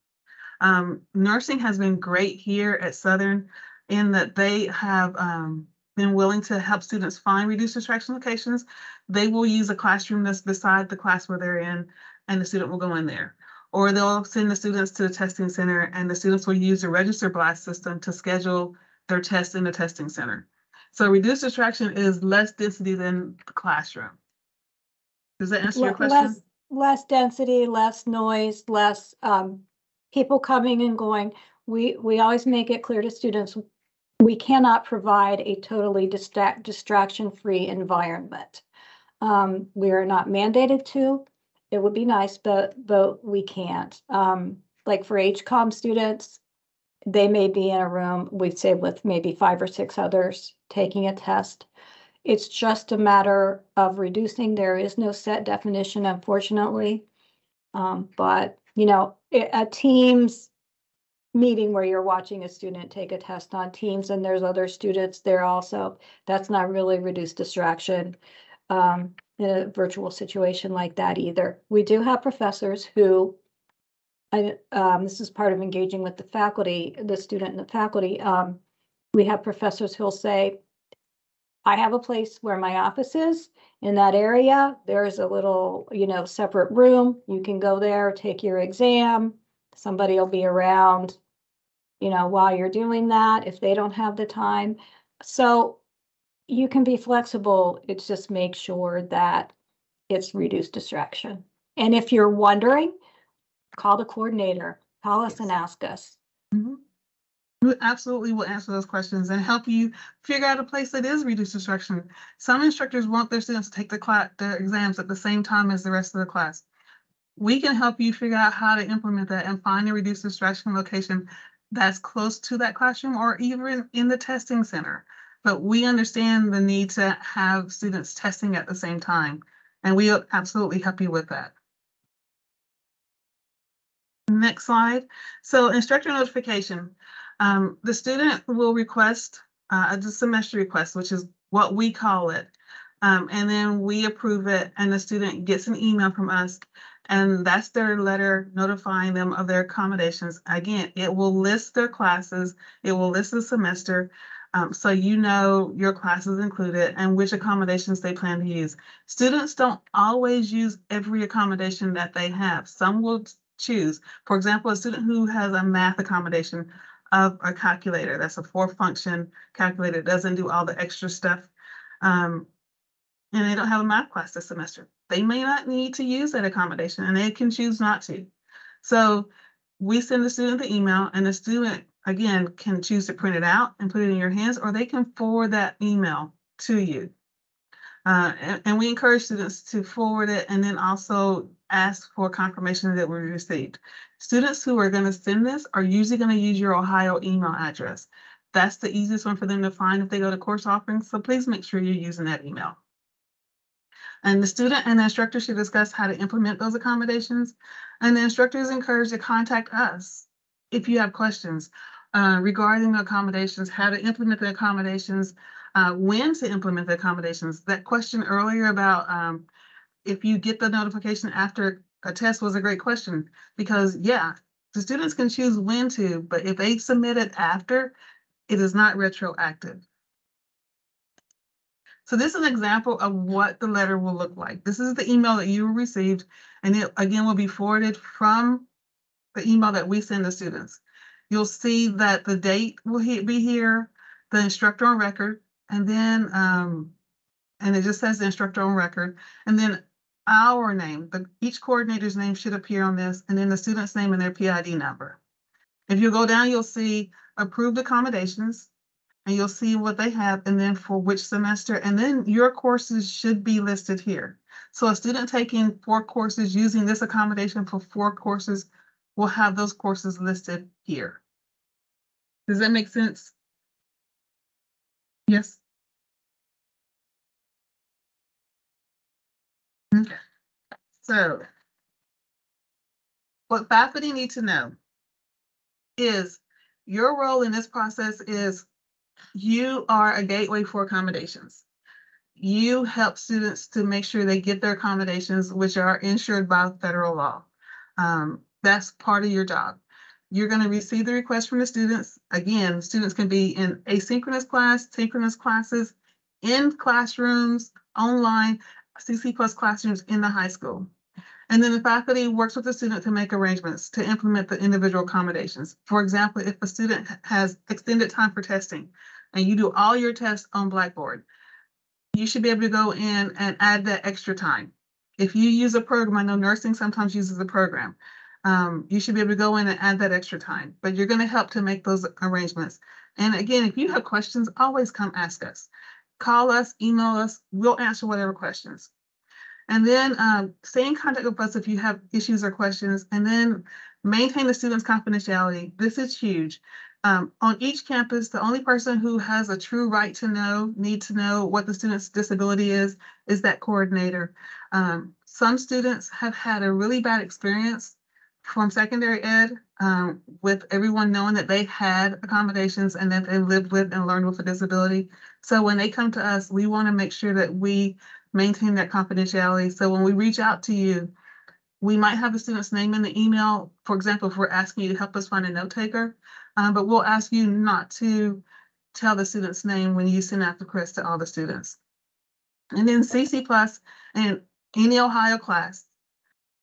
Speaker 1: Nursing has been great here at Southern in that they have been willing to help students find reduced distraction locations. They will use a classroom that's beside the class where they're in, and the student will go in there. Or they'll send the students to the testing center, and the students will use the register blast system to schedule their tests in the testing center. So reduced distraction is less density than the classroom. Does that answer your question?
Speaker 3: Less density, less noise, less people coming and going. We always make it clear to students, we cannot provide a totally distraction-free environment. We are not mandated to. It would be nice, but we can't. Like for HCOM students, they may be in a room, we'd say with maybe 5 or 6 others taking a test. It's just a matter of reducing. There is no set definition, unfortunately. But, you know, a Teams meeting where you're watching a student take a test on Teams and there's other students there also, that's not really reduced distraction in a virtual situation like that either. We do have professors who, this is part of engaging with the faculty, the student and the faculty. We have professors who'll say, I have a place where my office is. In that area, there's a little, you know, separate room. You can go there, take your exam. Somebody will be around, you know, while you're doing that, if they don't have the time. So you can be flexible. It's just make sure that it's reduced distraction. And if you're wondering, call the coordinator, call us and ask us.
Speaker 1: Mm-hmm. We absolutely will answer those questions and help you figure out a place that is reduced distraction. Some instructors want their students to take their exams at the same time as the rest of the class. We can help you figure out how to implement that and find a reduced distraction location that's close to that classroom or even in the testing center. But we understand the need to have students testing at the same time, and we'll absolutely help you with that. Next slide. So instructor notification. The student will request a semester request, which is what we call it. And then we approve it and the student gets an email from us, and that's their letter notifying them of their accommodations. Again, it will list their classes, it will list the semester, so you know your classes included and which accommodations they plan to use. Students don't always use every accommodation that they have. Some will choose. For example, a student who has a math accommodation of a calculator, that's a 4-function calculator, doesn't do all the extra stuff, and they don't have a math class this semester. They may not need to use that accommodation and they can choose not to. So we send the student the email, and the student, again, can choose to print it out and put it in your hands, or they can forward that email to you. And we encourage students to forward it and then also ask for confirmation that we received. Students who are going to send this are usually going to use your Ohio email address. That's the easiest one for them to find if they go to course offerings. So please make sure you're using that email. And the student and the instructor should discuss how to implement those accommodations. And the instructor is encouraged to contact us if you have questions regarding the accommodations, how to implement the accommodations, when to implement the accommodations. That question earlier about if you get the notification after a test was a great question, because yeah, the students can choose when to, but if they submit it after, it is not retroactive. So this is an example of what the letter will look like. This is the email that you received, and it again will be forwarded from the email that we send the students. You'll see that the date will be here, the instructor on record, and then and it just says the instructor on record, and then our name. Each coordinator's name should appear on this, and then the student's name and their PID number. If you go down, you'll see approved accommodations, and you'll see what they have, and then for which semester, and then your courses should be listed here. So a student taking 4 courses using this accommodation for 4 courses will have those courses listed here. Does that make sense? Yes? Okay. So what faculty need to know is your role in this process is you are a gateway for accommodations. You help students to make sure they get their accommodations, which are insured by federal law. That's part of your job. You're going to receive the request from the students. Again, students can be in asynchronous class, synchronous classes, in classrooms, online, CC plus classrooms in the high school. And then the faculty works with the student to make arrangements to implement the individual accommodations. For example, if a student has extended time for testing and you do all your tests on Blackboard, you should be able to go in and add that extra time. If you use a program, I know nursing sometimes uses a program, you should be able to go in and add that extra time, but you're going to help to make those arrangements. And again, if you have questions, always come ask us. Call us, email us, we'll answer whatever questions. And then stay in contact with us if you have issues or questions, and then maintain the students' confidentiality. This is huge. On each campus, the only person who has a true right to know, need to know what the student's disability is that coordinator. Some students have had a really bad experience from secondary ed with everyone knowing that they had accommodations and that they lived with and learned with a disability. So when they come to us, we want to make sure that we maintain that confidentiality. So when we reach out to you, we might have the student's name in the email. For example, if we're asking you to help us find a note taker, but we'll ask you not to tell the student's name when you send out the request to all the students. And then CC Plus and any Ohio class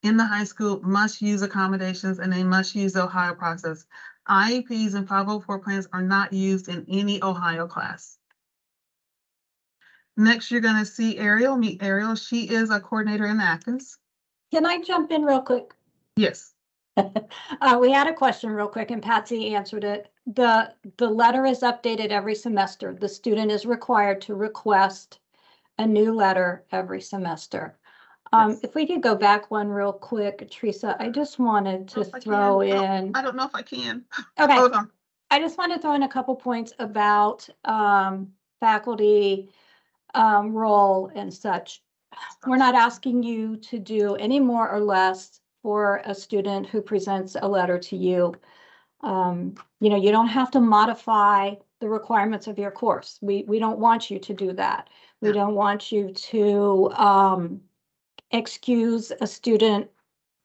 Speaker 1: in the high school must use accommodations, and they must use the Ohio process. IEPs and 504 plans are not used in any Ohio class. Next, you're going to see Ariel. Meet Ariel. She is a coordinator in Athens.
Speaker 3: Can I jump in real quick?
Speaker 1: Yes.
Speaker 3: We had a question real quick and Patsy answered it. The letter is updated every semester. The student is required to request a new letter every semester.
Speaker 1: Yes.
Speaker 3: If we could go back one real quick, Teresa, I just wanted to throw in.
Speaker 1: I don't know if I can.
Speaker 3: Okay.
Speaker 1: Hold on.
Speaker 3: I just want to throw in a couple points about faculty role and such. We're not asking you to do any more or less for a student who presents a letter to you. You don't have to modify the requirements of your course. We don't want you to do that. We don't want you to excuse a student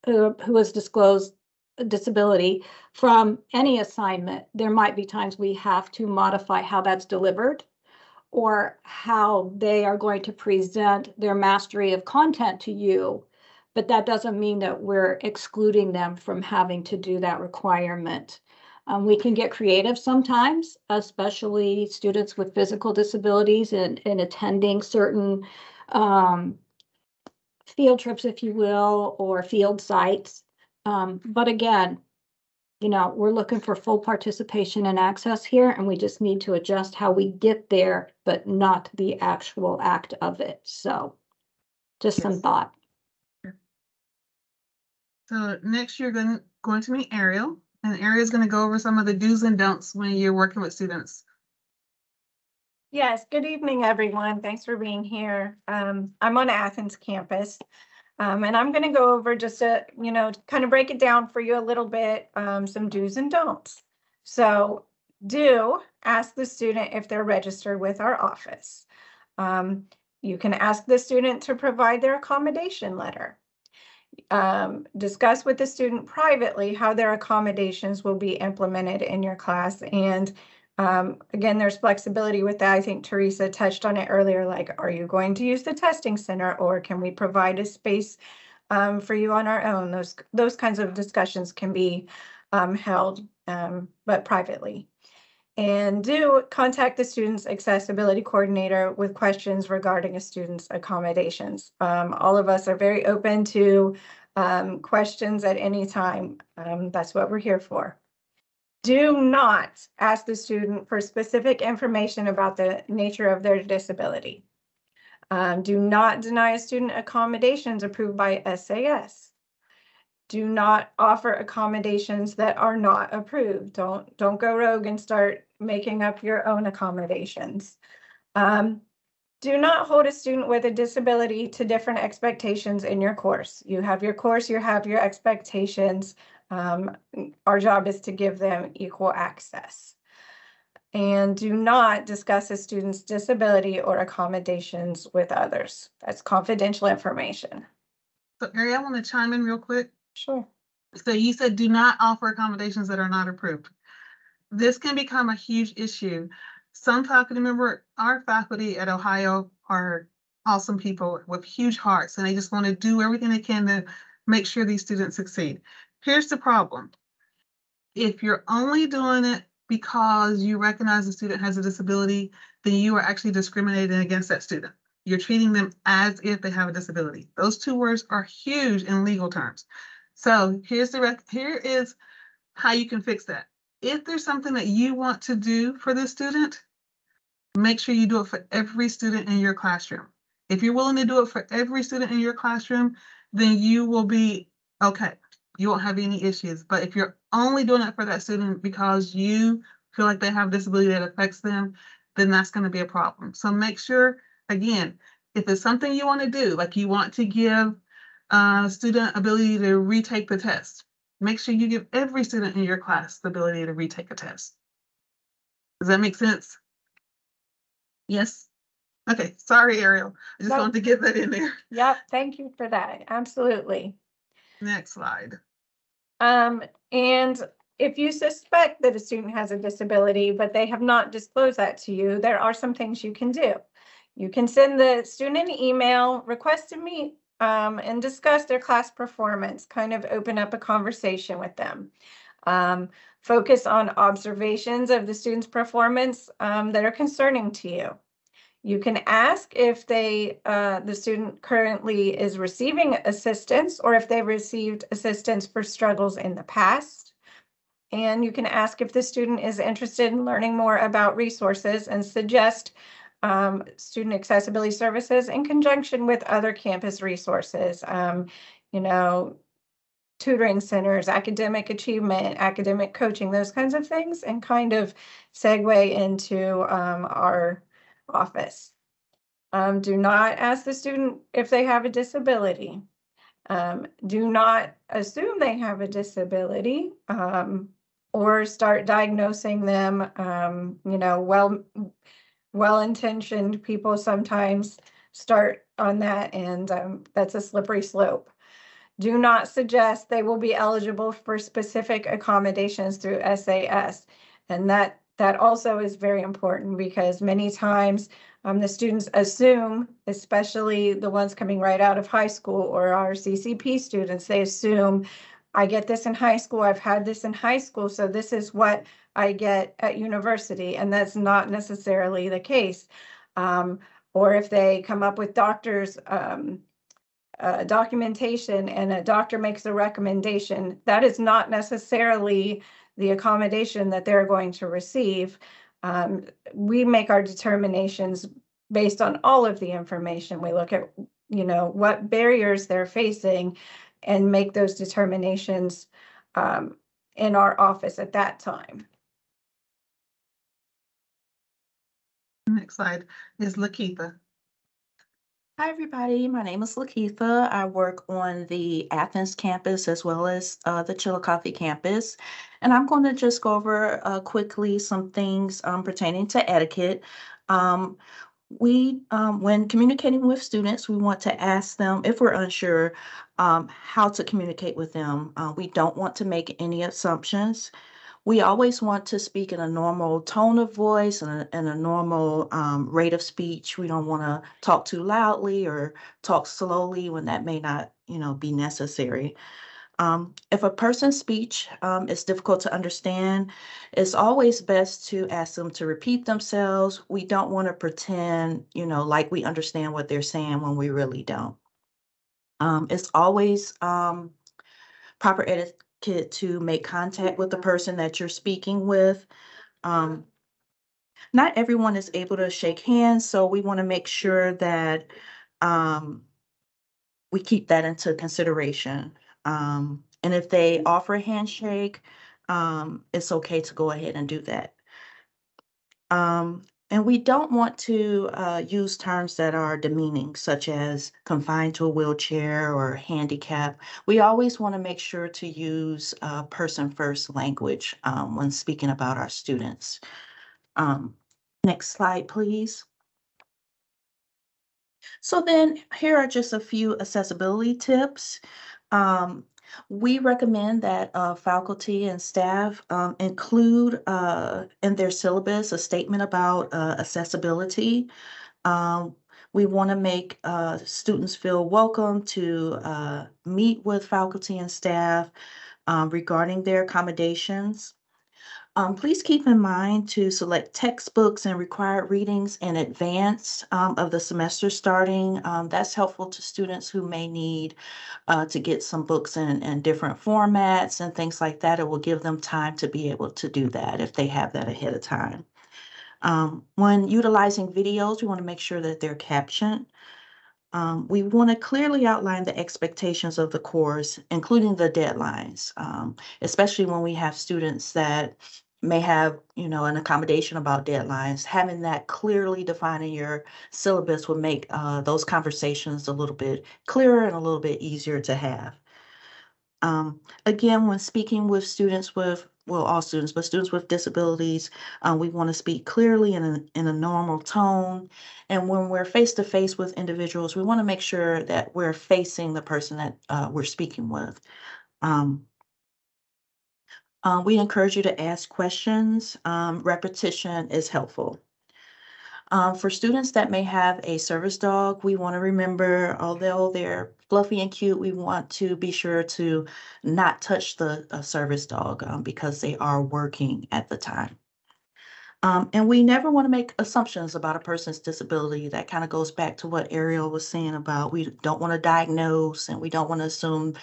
Speaker 3: who has disclosed a disability from any assignment. There might be times we have to modify how that's delivered or how they are going to present their mastery of content to you. But that doesn't mean that we're excluding them from having to do that requirement. We can get creative sometimes, especially students with physical disabilities and attending certain field trips, if you will, or field sites. But again, we're looking for full participation and access here, and we just need to adjust how we get there, but not the actual act of it. So just some thought.
Speaker 1: So next you're going to meet Ariel, and Ariel is going to go over some of the do's and don'ts when you're working with students
Speaker 8: Yes, good evening, everyone. Thanks for being here. I'm on Athens campus. And I'm gonna go over just to, kind of break it down for you a little bit, some do's and don'ts. So do ask the student if they're registered with our office. You can ask the student to provide their accommodation letter. Discuss with the student privately how their accommodations will be implemented in your class. And again, there's flexibility with that. I think Teresa touched on it earlier, like, are you going to use the testing center, or can we provide a space for you on our own? Those kinds of discussions can be held, but privately. And do contact the student's accessibility coordinator with questions regarding a student's accommodations. All of us are very open to questions at any time. That's what we're here for. Do not ask the student for specific information about the nature of their disability. Do not deny a student accommodations approved by SAS. Do not offer accommodations that are not approved. Don't go rogue and start making up your own accommodations. Do not hold a student with a disability to different expectations in your course. You have your course, you have your expectations. Our job is to give them equal access. And do not discuss a student's disability or accommodations with others. That's confidential information.
Speaker 1: So Ariel, I want to chime in real quick.
Speaker 8: Sure.
Speaker 1: So you said do not offer accommodations that are not approved. This can become a huge issue. Some faculty member, our faculty at Ohio are awesome people with huge hearts, and they just want to do everything they can to make sure these students succeed. Here's the problem. If you're only doing it because you recognize the student has a disability, then you are actually discriminating against that student. You're treating them as if they have a disability. Those two words are huge in legal terms. So here is how you can fix that. If there's something that you want to do for this student, make sure you do it for every student in your classroom. If you're willing to do it for every student in your classroom, then you will be okay. You won't have any issues. But if you're only doing it for that student because you feel like they have a disability that affects them, then that's going to be a problem. So make sure, again, if it's something you want to do, like you want to give a student ability to retake the test, make sure you give every student in your class the ability to retake a test. Does that make sense? Yes? Okay, sorry, Ariel. I just wanted to get that in there.
Speaker 8: Yep, thank you for that. Absolutely.
Speaker 1: Next slide.
Speaker 8: And if you suspect that a student has a disability, but they have not disclosed that to you, there are some things you can do. You can send the student an email, request to meet, and discuss their class performance, kind of open up a conversation with them. Focus on observations of the student's performance that are concerning to you. You can ask if the student currently is receiving assistance or if they received assistance for struggles in the past. And you can ask if the student is interested in learning more about resources and suggest student accessibility services in conjunction with other campus resources, tutoring centers, academic achievement, academic coaching, those kinds of things, and kind of segue into our office. Do not ask the student if they have a disability. Do not assume they have a disability or start diagnosing them. Well-intentioned people sometimes start on that, and that's a slippery slope. Do not suggest they will be eligible for specific accommodations through SAS. And that also is very important because many times the students assume, especially the ones coming right out of high school or our CCP students, they assume, I get this in high school, I've had this in high school, so this is what I get at university. And that's not necessarily the case. Or if they come up with doctors' documentation and a doctor makes a recommendation, that is not necessarily the accommodation that they're going to receive. We make our determinations based on all of the information. We look at, what barriers they're facing and make those determinations in our office at that time.
Speaker 1: Next slide is Lakeitha.
Speaker 7: Hi, everybody. My name is Lakeitha. I work on the Athens campus as well as the Chillicothe campus. And I'm going to just go over quickly some things pertaining to etiquette. When communicating with students, we want to ask them if we're unsure how to communicate with them. We don't want to make any assumptions. We always want to speak in a normal tone of voice and a normal rate of speech. We don't want to talk too loudly or talk slowly when that may not, be necessary. If a person's speech is difficult to understand, it's always best to ask them to repeat themselves. We don't want to pretend, like we understand what they're saying when we really don't. It's always proper etiquette to make contact with the person that you're speaking with. Not everyone is able to shake hands, so we want to make sure that we keep that into consideration. And if they offer a handshake, it's okay to go ahead and do that. And we don't want to use terms that are demeaning, such as confined to a wheelchair or handicap. We always want to make sure to use person-first language when speaking about our students. Next slide, please. So then here are just a few accessibility tips. We recommend that faculty and staff include in their syllabus a statement about accessibility. We want to make students feel welcome to meet with faculty and staff regarding their accommodations. Please keep in mind to select textbooks and required readings in advance of the semester starting. That's helpful to students who may need to get some books in different formats and things like that. It will give them time to be able to do that if they have that ahead of time. When utilizing videos, we want to make sure that they're captioned. We want to clearly outline the expectations of the course, including the deadlines, especially when we have students that may have, an accommodation about deadlines. Having that clearly defined in your syllabus will make those conversations a little bit clearer and a little bit easier to have. Again, when speaking with students with, all students, but students with disabilities, we want to speak clearly in a normal tone. And when we're face to face with individuals, we want to make sure that we're facing the person that we're speaking with. We encourage you to ask questions. Repetition is helpful. For students that may have a service dog, we want to remember, although they're fluffy and cute, we want to be sure to not touch the service dog because they are working at the time. And we never want to make assumptions about a person's disability. That kind of goes back to what Ariel was saying about we don't want to diagnose and we don't want to assume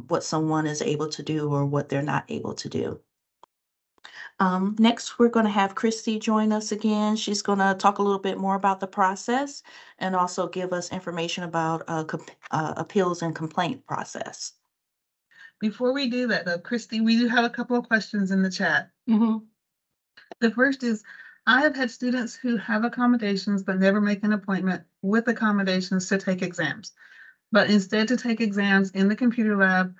Speaker 7: what someone is able to do or what they're not able to do. Next, we're going to have Christy join us again. She's going to talk a little bit more about the process and also give us information about appeals and complaint process.
Speaker 1: Before we do that, though, Christy, we do have a couple of questions in the chat.
Speaker 3: Mm-hmm.
Speaker 1: The first is, I have had students who have accommodations but never make an appointment with accommodations to take exams, but instead to take exams in the computer lab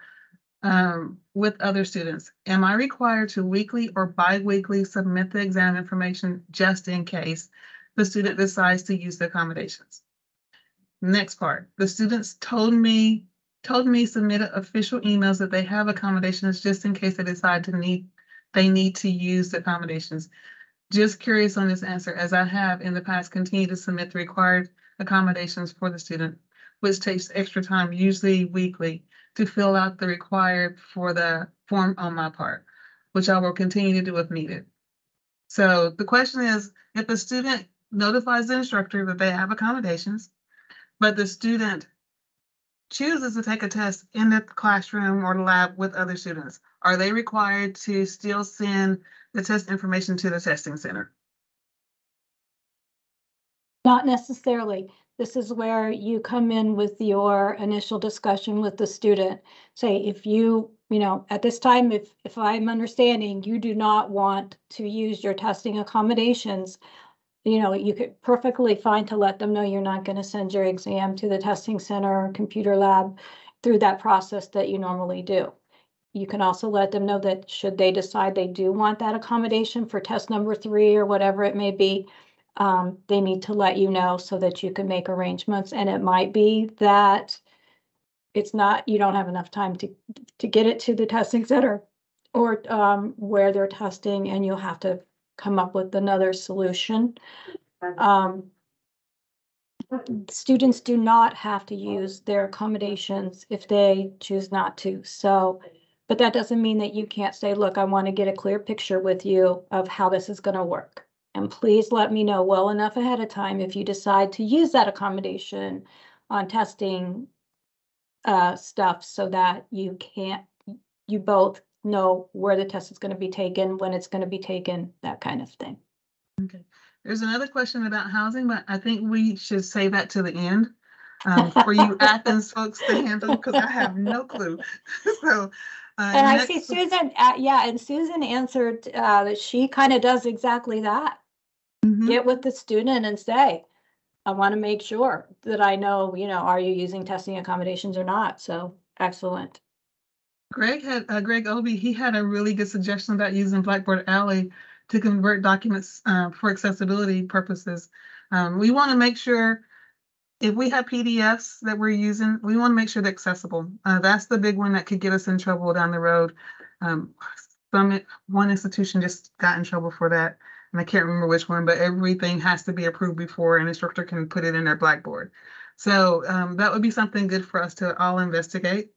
Speaker 1: with other students. Am I required to weekly or bi-weekly submit the exam information just in case the student decides to use the accommodations? Next part, the students told me submit official emails that they have accommodations just in case they need to use the accommodations. Just curious on this answer, as I have in the past continued to submit the required accommodations for the student, which takes extra time, usually weekly, to fill out the required for the form on my part, which I will continue to do if needed. So the question is, if a student notifies the instructor that they have accommodations, but the student chooses to take a test in the classroom or the lab with other students, are they required to still send the test information to the testing center?
Speaker 3: Not necessarily. This is where you come in with your initial discussion with the student. Say, if you at this time, if I'm understanding, you do not want to use your testing accommodations, you know, you could perfectly fine to let them know you're not going to send your exam to the testing center or computer lab through that process that you normally do. You can also let them know that should they decide they do want that accommodation for test number 3 or whatever it may be, they need to let you know so that you can make arrangements. And it might be that it's not, you don't have enough time to get it to the testing center or where they're testing, and you'll have to come up with another solution. Students do not have to use their accommodations if they choose not to. So, but that doesn't mean that you can't say, look, I want to get a clear picture with you of how this is going to work. And please let me know well enough ahead of time if you decide to use that accommodation on testing stuff, so that you both know where the test is going to be taken, when it's going to be taken, that kind of thing.
Speaker 1: Okay. There's another question about housing, but I think we should save that to the end for you Athens folks to handle, because I have no clue. So,
Speaker 3: and I see Susan, yeah, and Susan answered that she kind of does exactly that. Get with the student and say, I want to make sure that I know, you know, are you using testing accommodations or not? So excellent.
Speaker 1: Greg Obie, he had a really good suggestion about using Blackboard Alley to convert documents for accessibility purposes. We want to make sure if we have PDFs that we're using, we want to make sure they're accessible. That's the big one that could get us in trouble down the road. One institution just got in trouble for that, and I can't remember which one, but everything has to be approved before an instructor can put it in their Blackboard. So that would be something good for us to all investigate.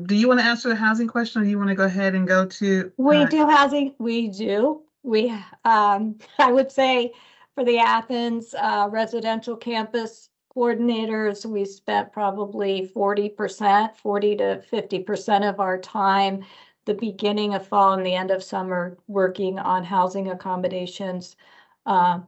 Speaker 1: Do you want to answer the housing question, or do you want to go ahead and go to?
Speaker 3: We do housing. We do. We, I would say for the Athens residential campus coordinators, we spent probably 40% to 50% of our time the beginning of fall and the end of summer working on housing accommodations.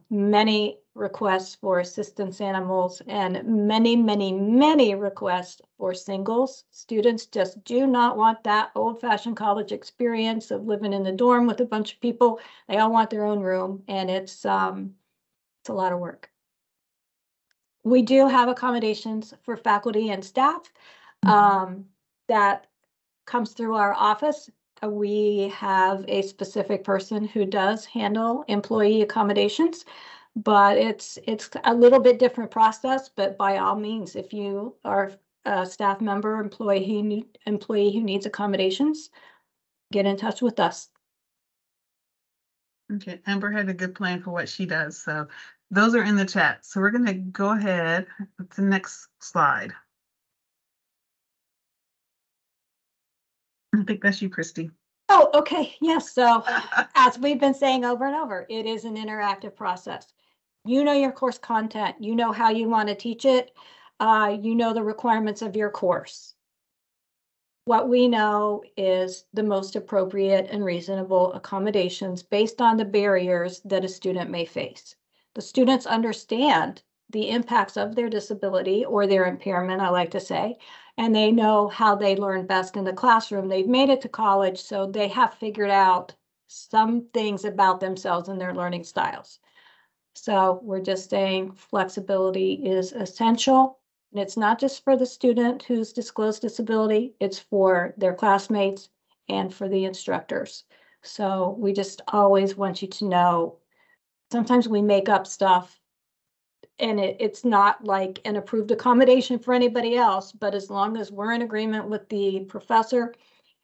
Speaker 3: Many requests for assistance animals, and many requests for singles. Students just do not want that old-fashioned college experience of living in the dorm with a bunch of people. They all want their own room, and it's a lot of work. We do have accommodations for faculty and staff that comes through our office. We have a specific person who does handle employee accommodations, but it's a little bit different process. But by all means, if you are a staff member, employee who needs accommodations, get in touch with us.
Speaker 1: Okay, Amber had a good plan for what she does, so those are in the chat. So we're going to go ahead with the next slide. I think that's you, Christy.
Speaker 3: Oh, okay. Yes. So as we've been saying over and over, it is an interactive process. You know your course content. You know how you want to teach it. You know the requirements of your course. What we know is the most appropriate and reasonable accommodations based on the barriers that a student may face. The students understand the impacts of their disability or their impairment, I like to say, and they know how they learn best in the classroom. They've made it to college, so they have figured out some things about themselves and their learning styles. So we're just saying flexibility is essential. And it's not just for the student who's disclosed disability, it's for their classmates and for the instructors. So we just always want you to know, sometimes we make up stuff and it's not like an approved accommodation for anybody else, but as long as we're in agreement with the professor,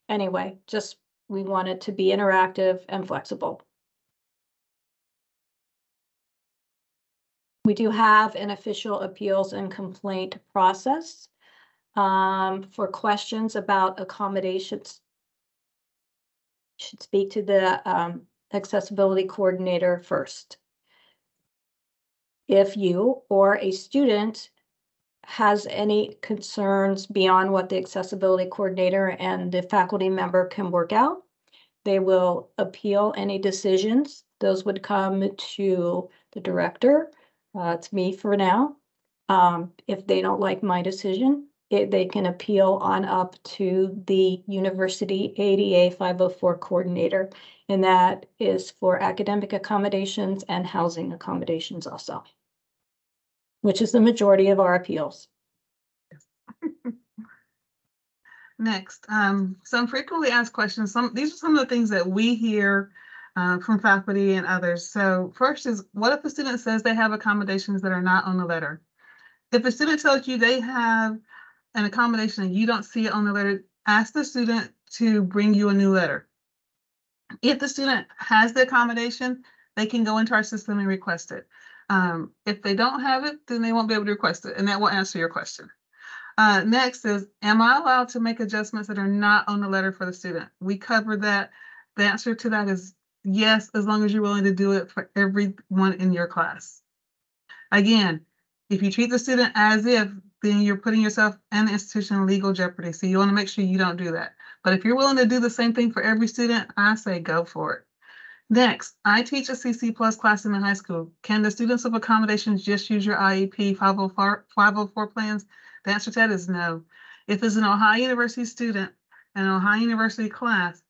Speaker 3: anyway, just we want it to be interactive and flexible. We do have an official appeals and complaint process for questions about accommodations. You should speak to the accessibility coordinator first. If you or a student has any concerns beyond what the accessibility coordinator and the faculty member can work out, they will appeal any decisions. Those would come to the director. It's me for now. If they don't like my decision, they can appeal on up to the University ADA 504 coordinator, and that is for academic accommodations and housing accommodations also, which is the majority of our appeals.
Speaker 1: Next, some frequently asked questions. These are some of the things that we hear from faculty and others. So first is, what if a student says they have accommodations that are not on the letter? If a student tells you they have an accommodation and you don't see it on the letter, ask the student to bring you a new letter. If the student has the accommodation, they can go into our system and request it. If they don't have it, then they won't be able to request it, and that will answer your question. Next is, am I allowed to make adjustments that are not on the letter for the student? We covered that. The answer to that is yes, as long as you're willing to do it for everyone in your class. Again, if you treat the student as if, then you're putting yourself and the institution in legal jeopardy. So you want to make sure you don't do that. But if you're willing to do the same thing for every student, I say go for it. Next, I teach a CC Plus class in the high school. Can the students of accommodations just use your IEP 504 plans? The answer to that is no. If it's an Ohio University student and an Ohio University class,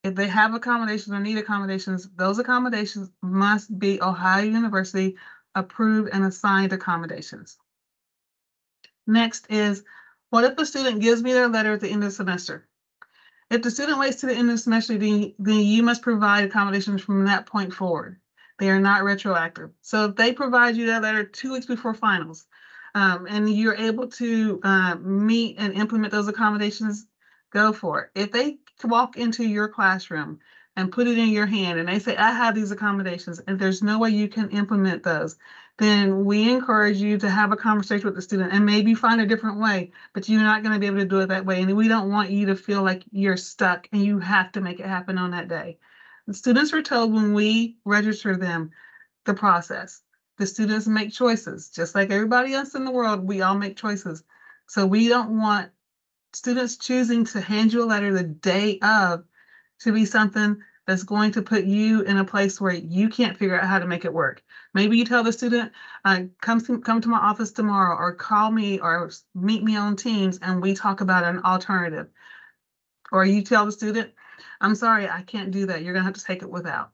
Speaker 1: if they have accommodations or need accommodations, those accommodations must be Ohio University approved and assigned accommodations. Next is, what if a student gives me their letter at the end of the semester? If the student waits to the end of the semester, then you must provide accommodations from that point forward. They are not retroactive. So if they provide you that letter 2 weeks before finals, and you're able to meet and implement those accommodations, go for it. If they walk into your classroom and put it in your hand and they say, I have these accommodations, and there's no way you can implement those, then we encourage you to have a conversation with the student and maybe find a different way, but you're not going to be able to do it that way. And we don't want you to feel like you're stuck and you have to make it happen on that day. The students are told when we register them the process. The students make choices, just like everybody else in the world, we all make choices. So we don't want students choosing to hand you a letter the day of to be something that's going to put you in a place where you can't figure out how to make it work. Maybe you tell the student, come to my office tomorrow, or call me, or meet me on Teams, and we talk about an alternative. Or you tell the student, I'm sorry, I can't do that. You're gonna have to take it without.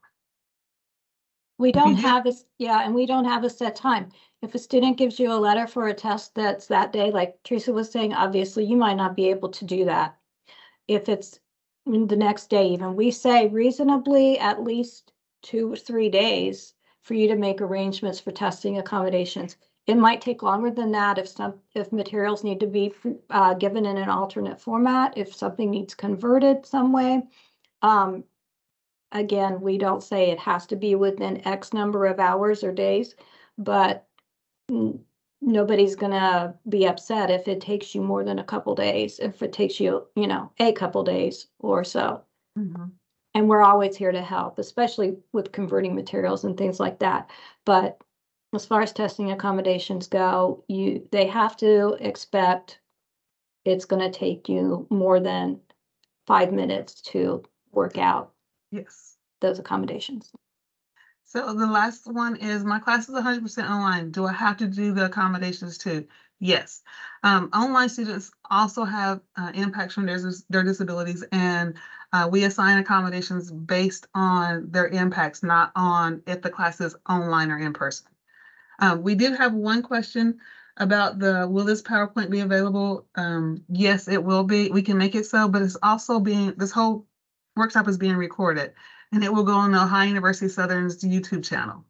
Speaker 3: We don't have this, yeah, and we don't have a set time. If a student gives you a letter for a test that's that day, like Teresa was saying, obviously you might not be able to do that. If it's the next day, even, we say reasonably at least 2 or 3 days for you to make arrangements for testing accommodations. It might take longer than that if materials need to be given in an alternate format, if something needs converted some way. Again, we don't say it has to be within X number of hours or days, but nobody's gonna be upset if it takes you more than a couple days, if it takes you, a couple days or so.
Speaker 1: Mm-hmm.
Speaker 3: And we're always here to help, especially with converting materials and things like that. But as far as testing accommodations go, they have to expect it's gonna take you more than 5 minutes to work out.
Speaker 1: Yes.
Speaker 3: Those accommodations.
Speaker 1: So the last one is, my class is 100% online. Do I have to do the accommodations too? Yes. Online students also have impacts from their disabilities, and we assign accommodations based on their impacts, not on if the class is online or in person. We did have one question about will this PowerPoint be available? Yes, it will be. We can make it so, but it's also this whole workshop is being recorded, and it will go on the Ohio University Southern's YouTube channel.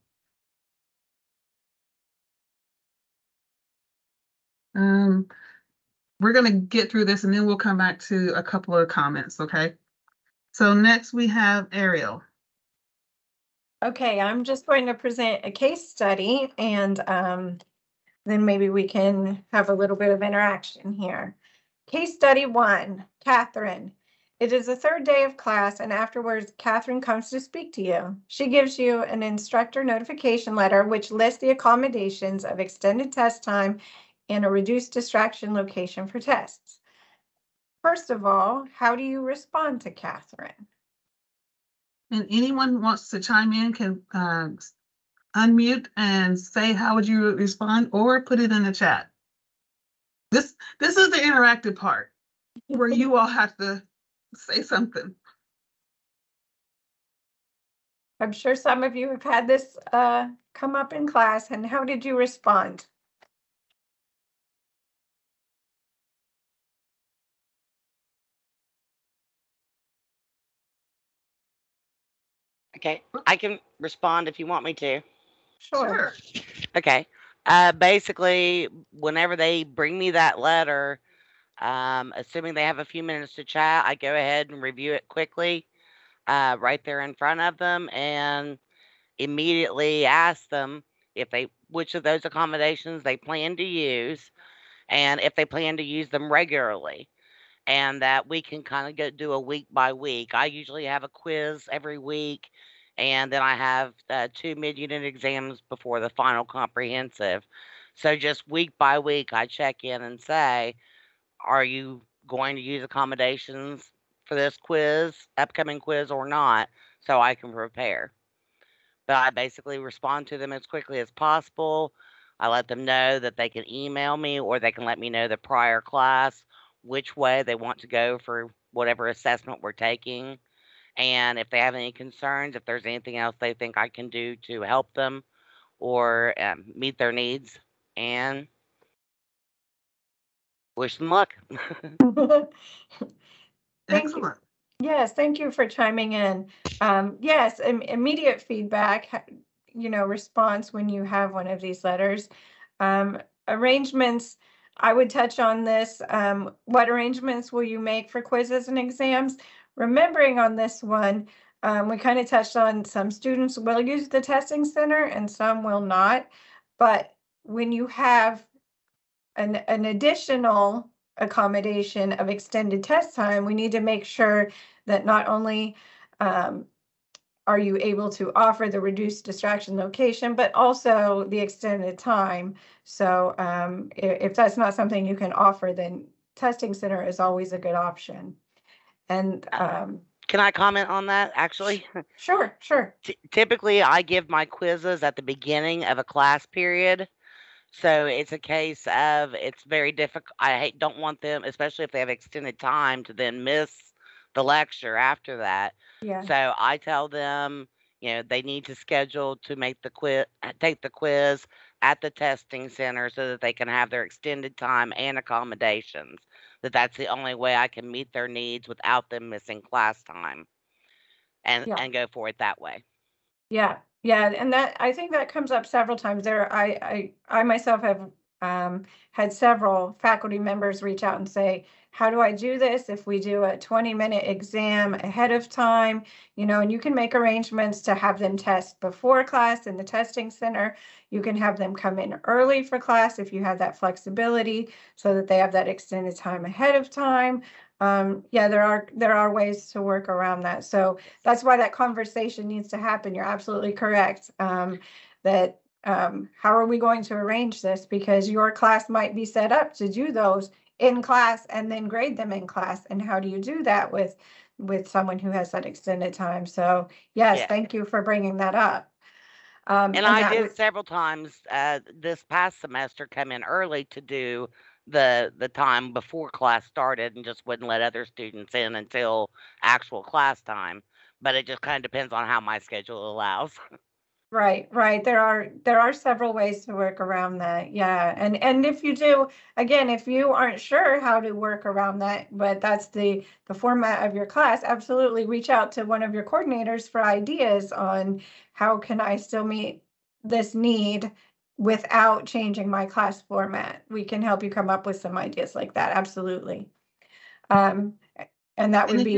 Speaker 1: We're going to get through this, and then we'll come back to a couple of comments, okay? So next we have Ariel.
Speaker 8: Okay, I'm just going to present a case study, and then maybe we can have a little bit of interaction here. Case study 1, Catherine. It is the 3rd day of class, and afterwards, Catherine comes to speak to you. She gives you an instructor notification letter, which lists the accommodations of extended test time and a reduced distraction location for tests. First of all, how do you respond to Catherine?
Speaker 1: And anyone who wants to chime in can unmute and say how would you respond, or put it in the chat. This is the interactive part where you all have to say something.
Speaker 8: I'm sure some of you have had this come up in class, and how did you respond?
Speaker 9: Okay, I can respond if you want me to.
Speaker 8: Sure.
Speaker 9: Okay. Basically, whenever they bring me that letter, assuming they have a few minutes to chat, I go ahead and review it quickly, right there in front of them, and immediately ask them which of those accommodations they plan to use, and if they plan to use them regularly, and that we can kind of go do a week by week. I usually have a quiz every week, and then I have 2 mid-unit exams before the final comprehensive. So just week by week, I check in and say, are you going to use accommodations for this upcoming quiz or not, so I can prepare. But I basically respond to them as quickly as possible. I let them know that they can email me or they can let me know the prior class, which way they want to go for whatever assessment we're taking. And if they have any concerns, if there's anything else they think I can do to help them or meet their needs, and wish them luck.
Speaker 1: Excellent.
Speaker 8: Yes, thank you for chiming in. Yes, immediate feedback, response when you have one of these letters. Arrangements, I would touch on this. What arrangements will you make for quizzes and exams? Remembering on this one, we kind of touched on some students will use the testing center and some will not. But when you have an additional accommodation of extended test time, we need to make sure that not only are you able to offer the reduced distraction location, but also the extended time. So if that's not something you can offer, then testing center is always a good option. And
Speaker 9: can I comment on that, actually?
Speaker 8: Sure.
Speaker 9: Typically, I give my quizzes at the beginning of a class period. So it's a case of it's very difficult. Don't want them, especially if they have extended time, to then miss the lecture after that.
Speaker 8: Yeah.
Speaker 9: So I tell them, they need to schedule to take the quiz at the testing center so that they can have their extended time and accommodations. That's the only way I can meet their needs without them missing class time, and go for it that way.
Speaker 8: Yeah, and that I think that comes up several times. I myself have had several faculty members reach out and say, how do I do this? If we do a 20-minute exam ahead of time, and you can make arrangements to have them test before class in the testing center. You can have them come in early for class if you have that flexibility so that they have that extended time ahead of time. There are ways to work around that. So that's why that conversation needs to happen. You're absolutely correct. How are we going to arrange this? Because your class might be set up to do those in class and then grade them in class. And how do you do that with someone who has that extended time? So yes, Thank you for bringing that up.
Speaker 9: And I did several times this past semester come in early to do the time before class started and just wouldn't let other students in until actual class time. But it just kind of depends on how my schedule allows.
Speaker 8: Right. There are several ways to work around that. Yeah. And if you do, again, if you aren't sure how to work around that, but that's the format of your class, absolutely reach out to one of your coordinators for ideas on how can I still meet this need without changing my class format. We can help you come up with some ideas like that. Absolutely. And that would be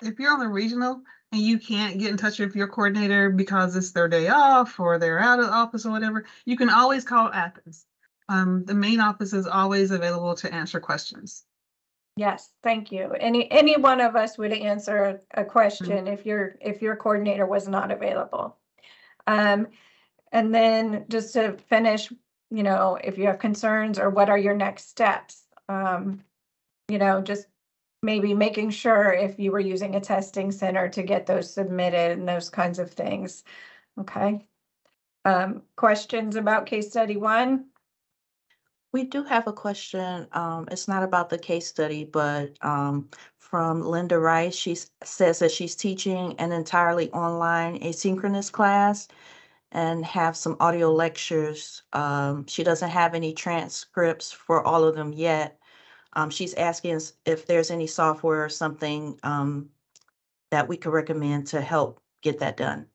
Speaker 1: if you're on the regional and you can't get in touch with your coordinator because it's their day off or they're out of the office or whatever, you can always call Athens. The main office is always available to answer questions.
Speaker 8: Yes, thank you. Any one of us would answer a question if your coordinator was not available. And then just to finish, if you have concerns or what are your next steps, just maybe making sure if you were using a testing center to get those submitted and those kinds of things. Okay. Questions about case study 1?
Speaker 7: We do have a question. It's not about the case study, but from Linda Rice. Says that she's teaching an entirely online asynchronous class and have some audio lectures. She doesn't have any transcripts for all of them yet. She's asking if there's any software or something that we could recommend to help get that done.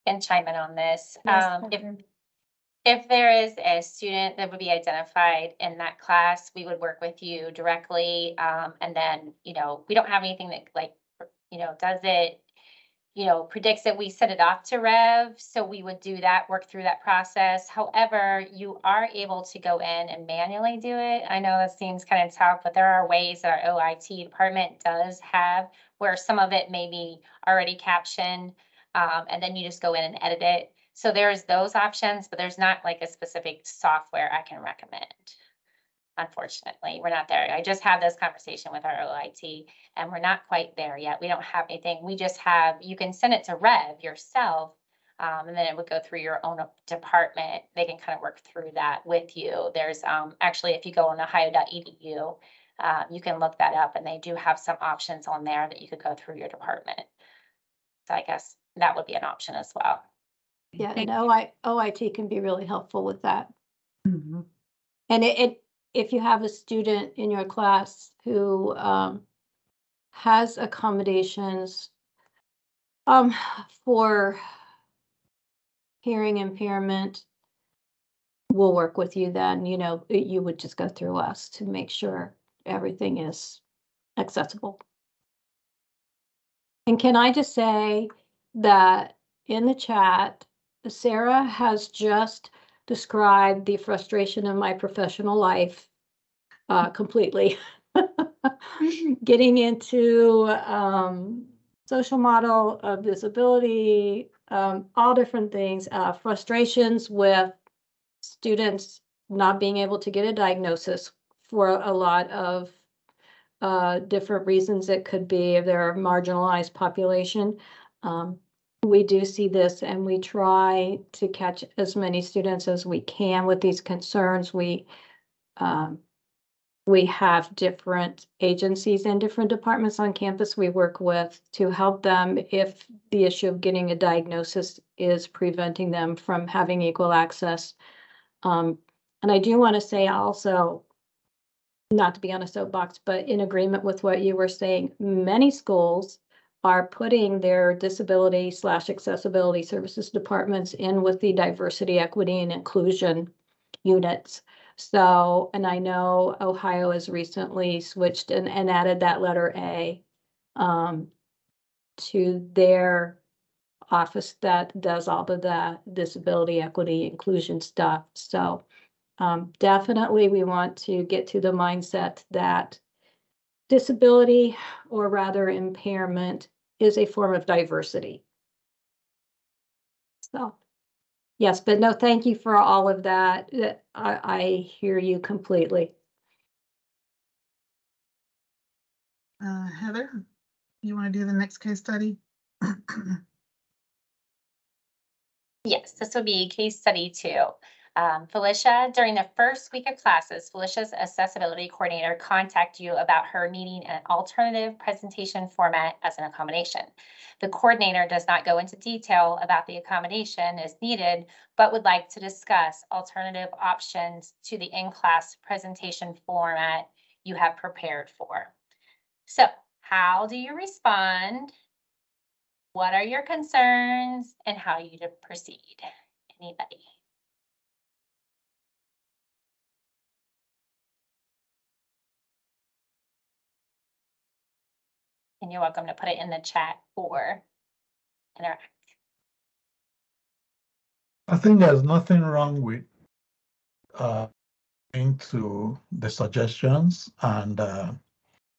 Speaker 6: And chime in on this.
Speaker 3: Yes,
Speaker 6: If there is a student that would be identified in that class, we would work with you directly. And then, we don't have anything that does it, predicts that we set it off to Rev. So we would do that, work through that process. However, you are able to go in and manually do it. I know that seems kind of tough, but there are ways that our OIT department does have where some of it may be already captioned. And then you just go in and edit it. So there's those options, but there's not like a specific software I can recommend. Unfortunately, we're not there. I just had this conversation with our OIT and we're not quite there yet. We don't have anything. We just have, you can send it to Rev yourself, and then it would go through your own department. They can kind of work through that with you. There's actually, if you go on ohio.edu, you can look that up and they do have some options on there that you could go through your department. So I guess that would be an option as well.
Speaker 3: Yeah, and OIT can be really helpful with that.
Speaker 7: Mm-hmm.
Speaker 3: And if you have a student in your class who has accommodations for hearing impairment, we'll work with you then. You would just go through us to make sure everything is accessible. And can I just say that in the chat, Sarah has just described the frustration of my professional life completely. Getting into social model of disability, all different things, frustrations with students not being able to get a diagnosis for a lot of different reasons. It could be if they're a marginalized population. We do see this and we try to catch as many students as we can with these concerns. We have different agencies and different departments on campus we work with to help them if the issue of getting a diagnosis is preventing them from having equal access. And I do want to say also, not to be on a soapbox, but in agreement with what you were saying, many schools are putting their disability/accessibility services departments in with the diversity, equity, and inclusion units. So, and I know Ohio has recently switched and added that letter A to their office that does all of that disability, equity, inclusion stuff. So definitely we want to get to the mindset that disability, or rather impairment, is a form of diversity. So, yes, but no, thank you for all of that. I hear you completely.
Speaker 1: Heather, you want to do the next case study?
Speaker 6: Yes, this will be case study 2. Felicia, during the first week of classes, Felicia's accessibility coordinator contacted you about her needing an alternative presentation format as an accommodation. The coordinator does not go into detail about the accommodation as needed, but would like to discuss alternative options to the in-class presentation format you have prepared for. So, how do you respond? What are your concerns and how you to proceed? Anybody? And you're welcome to put it in the chat or interact.
Speaker 10: I think there's nothing wrong with into the suggestions and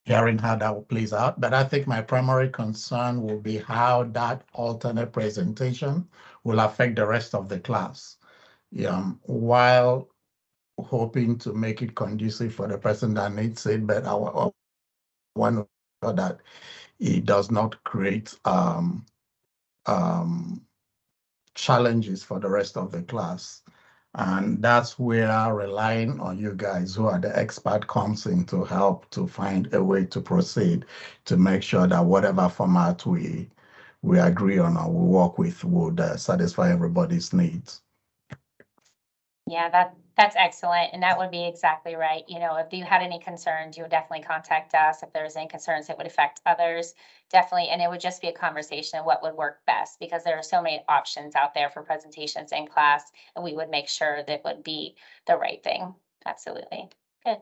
Speaker 10: hearing how that plays out. But I think my primary concern will be how that alternate presentation will affect the rest of the class. While hoping to make it conducive for the person that needs it, but I want to that it does not create challenges for the rest of the class. And that's where relying on you guys who are the expert comes in to help to find a way to proceed to make sure that whatever format we agree on or we work with would satisfy everybody's needs.
Speaker 6: Yeah, that's excellent. And that would be exactly right. You know, if you had any concerns, you would definitely contact us. If there's any concerns that would affect others, definitely. And it would just be a conversation of what would work best, because there are so many options out there for presentations in class, and we would make sure that would be the right thing. Absolutely. Good.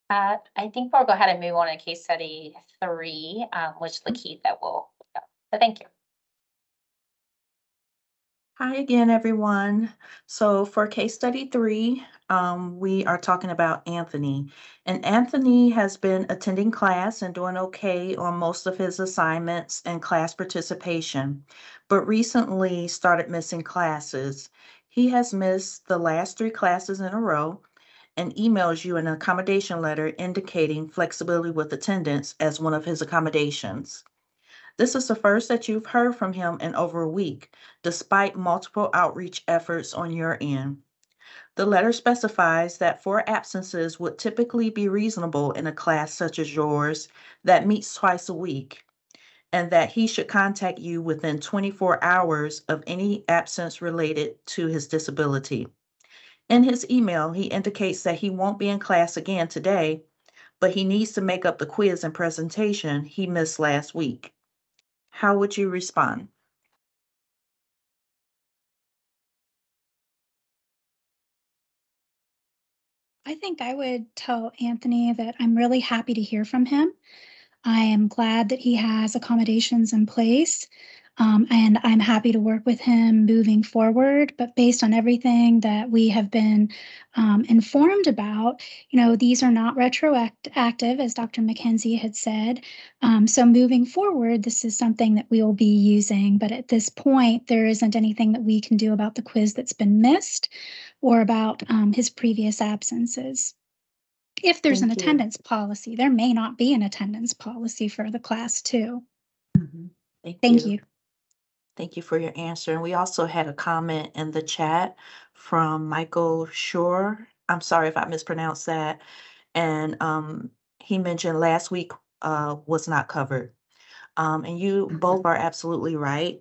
Speaker 6: I think we'll go ahead and move on to case study 3, which Lakeitha will. So thank you.
Speaker 7: Hi again, everyone. So for case study 3, we are talking about Anthony. And Anthony has been attending class and doing okay on most of his assignments and class participation, but recently started missing classes. He has missed the last 3 classes in a row and emails you an accommodation letter indicating flexibility with attendance as one of his accommodations. This is the first that you've heard from him in over a week, despite multiple outreach efforts on your end. The letter specifies that 4 absences would typically be reasonable in a class such as yours that meets twice a week, and that he should contact you within 24 hours of any absence related to his disability. In his email, he indicates that he won't be in class again today, but he needs to make up the quiz and presentation he missed last week. How would you respond?
Speaker 11: I think I would tell Anthony that I'm really happy to hear from him. I am glad that he has accommodations in place, and I'm happy to work with him moving forward. But based on everything that we have been informed about, these are not retroactive, as Dr. McKenzie had said. So moving forward, this is something that we will be using. But at this point, there isn't anything that we can do about the quiz that's been missed or about his previous absences. If there's an attendance policy, there may not be an attendance policy for the class too. Thank you.
Speaker 7: Thank you for your answer. And we also had a comment in the chat from Michael Shore. I'm sorry if I mispronounced that. And he mentioned last week was not covered. And you both are absolutely right.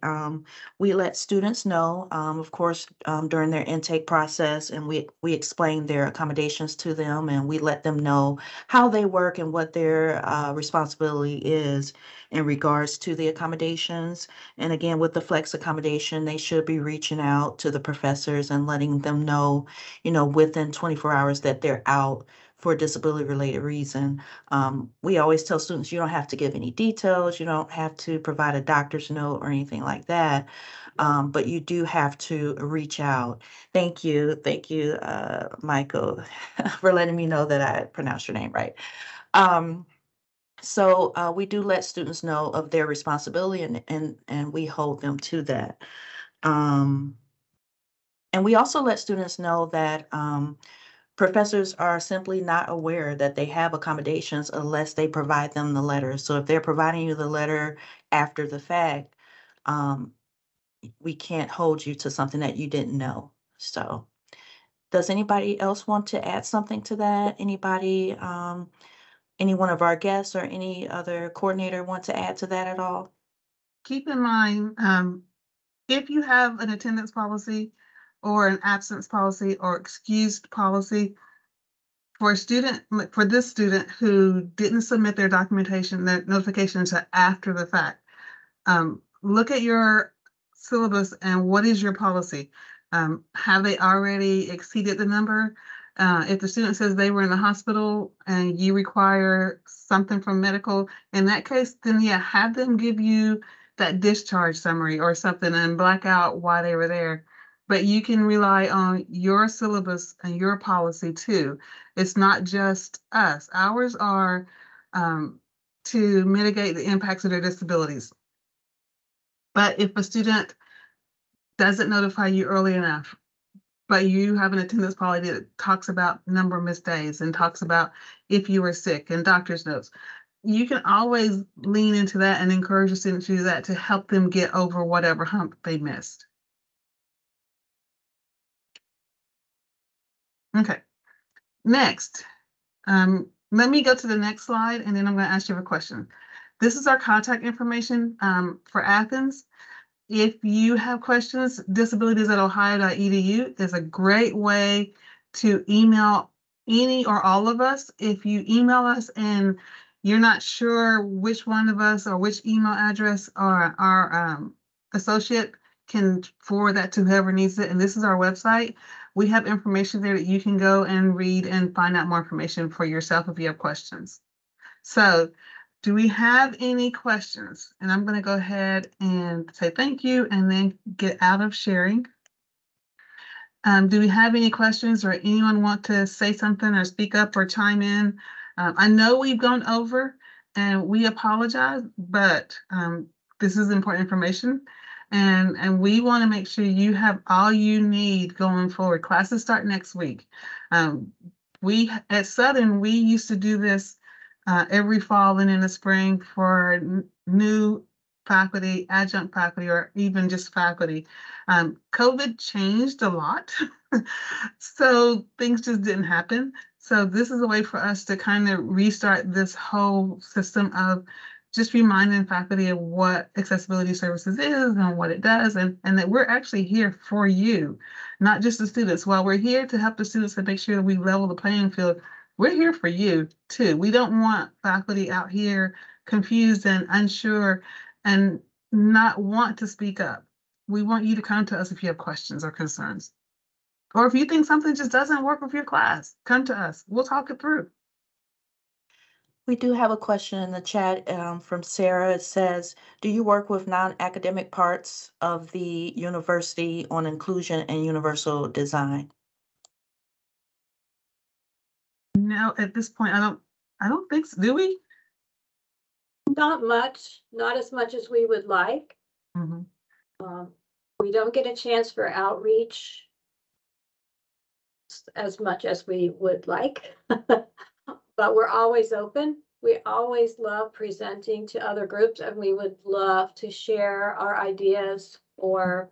Speaker 7: We let students know, of course, during their intake process, and we explain their accommodations to them, and we let them know how they work and what their responsibility is in regards to the accommodations. And again, with the flex accommodation, they should be reaching out to the professors and letting them know, within 24 hours that they're out for a disability-related reason. We always tell students you don't have to give any details, you don't have to provide a doctor's note or anything like that, but you do have to reach out. Thank you, Michael, for letting me know that I pronounced your name right. So we do let students know of their responsibility, and we hold them to that. And we also let students know that professors are simply not aware that they have accommodations unless they provide them the letter. So if they're providing you the letter after the fact, we can't hold you to something that you didn't know. So does anybody else want to add something to that? Anybody, any one of our guests or any other coordinator want to add to that at all?
Speaker 1: Keep in mind, if you have an attendance policy or an absence policy or excused policy, for this student who didn't submit their documentation, their notification until after the fact, look at your syllabus and what is your policy? Have they already exceeded the number? If the student says they were in the hospital and you require something from medical, in that case, then yeah, have them give you that discharge summary or something and black out why they were there. But you can rely on your syllabus and your policy too. It's not just us. Ours are to mitigate the impacts of their disabilities. But if a student doesn't notify you early enough, but you have an attendance policy that talks about number of missed days and talks about if you were sick and doctor's notes, you can always lean into that and encourage a student to do that to help them get over whatever hump they missed. Okay. Next, let me go to the next slide, and then I'm going to ask you a question. This is our contact information for Athens. If you have questions, disabilities@ohio.edu is a great way to email any or all of us. If you email us and you're not sure which one of us or which email address or our associate can forward that to whoever needs it. And this is our website. We have information there that you can go and read and find out more information for yourself if you have questions. So do we have any questions? And I'm going to go ahead and say thank you and then get out of sharing. Do we have any questions or anyone want to say something or speak up or chime in? I know we've gone over and we apologize, but this is important information. And we want to make sure you have all you need going forward. Classes start next week. We at Southern, we used to do this every fall and in the spring for new faculty, adjunct faculty, or even just faculty. COVID changed a lot, so things just didn't happen. So this is a way for us to kind of restart this whole system of just reminding faculty of what accessibility services is and what it does, and that we're actually here for you, not just the students. While we're here to help the students and make sure that we level the playing field, we're here for you too. We don't want faculty out here confused and unsure and not want to speak up. We want you to come to us if you have questions or concerns. Or if you think something just doesn't work with your class, come to us. We'll talk it through.
Speaker 7: We do have a question in the chat from Sarah. It says, do you work with non-academic parts of the university on inclusion and universal design?
Speaker 1: No, at this point, I don't think so. Do we?
Speaker 3: Not much, not as much as we would like.
Speaker 1: Mm-hmm.
Speaker 3: We don't get a chance for outreach as much as we would like, but we're always open. We always love presenting to other groups, and we would love to share our ideas for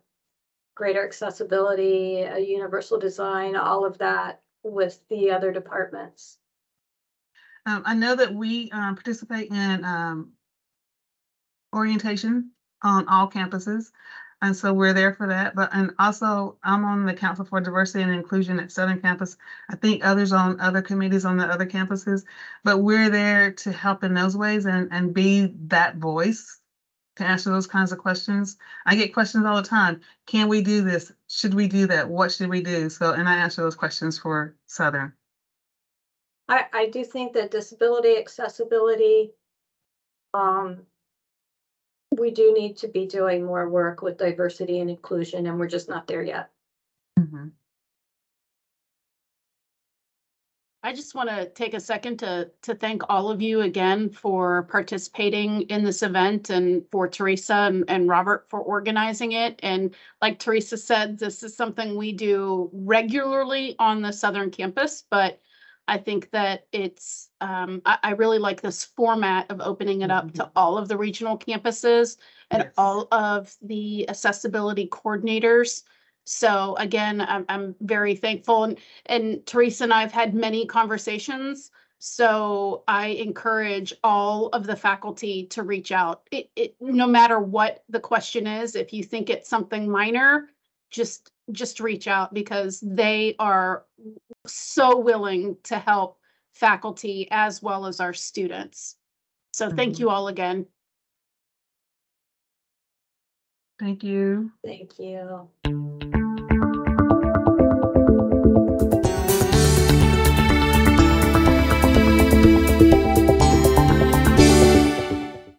Speaker 3: greater accessibility, a universal design, all of that with the other departments.
Speaker 1: I know that we participate in orientation on all campuses, and so we're there for that. And also, I'm on the Council for Diversity and Inclusion at Southern Campus. I think others on other committees on the other campuses, but we're there to help in those ways and be that voice to answer those kinds of questions. I get questions all the time. Can we do this? Should we do that? What should we do? So, and I answer those questions for Southern.
Speaker 3: I do think that disability accessibility, we do need to be doing more work with diversity and inclusion, and we're just not there yet.
Speaker 1: Mm-hmm.
Speaker 2: I just want to take a second to thank all of you again for participating in this event, and for Teresa and Robert for organizing it. And like Teresa said, this is something we do regularly on the Southern campus, but I think that it's, I really like this format of opening it up to all of the regional campuses and
Speaker 1: Yes.
Speaker 2: all of the accessibility coordinators. So again, I'm very thankful, and Teresa and I have had many conversations. So I encourage all of the faculty to reach out. No matter what the question is, if you think it's something minor, just reach out, because they are so willing to help faculty as well as our students. So thank you all again.
Speaker 1: Thank you.
Speaker 3: Thank you.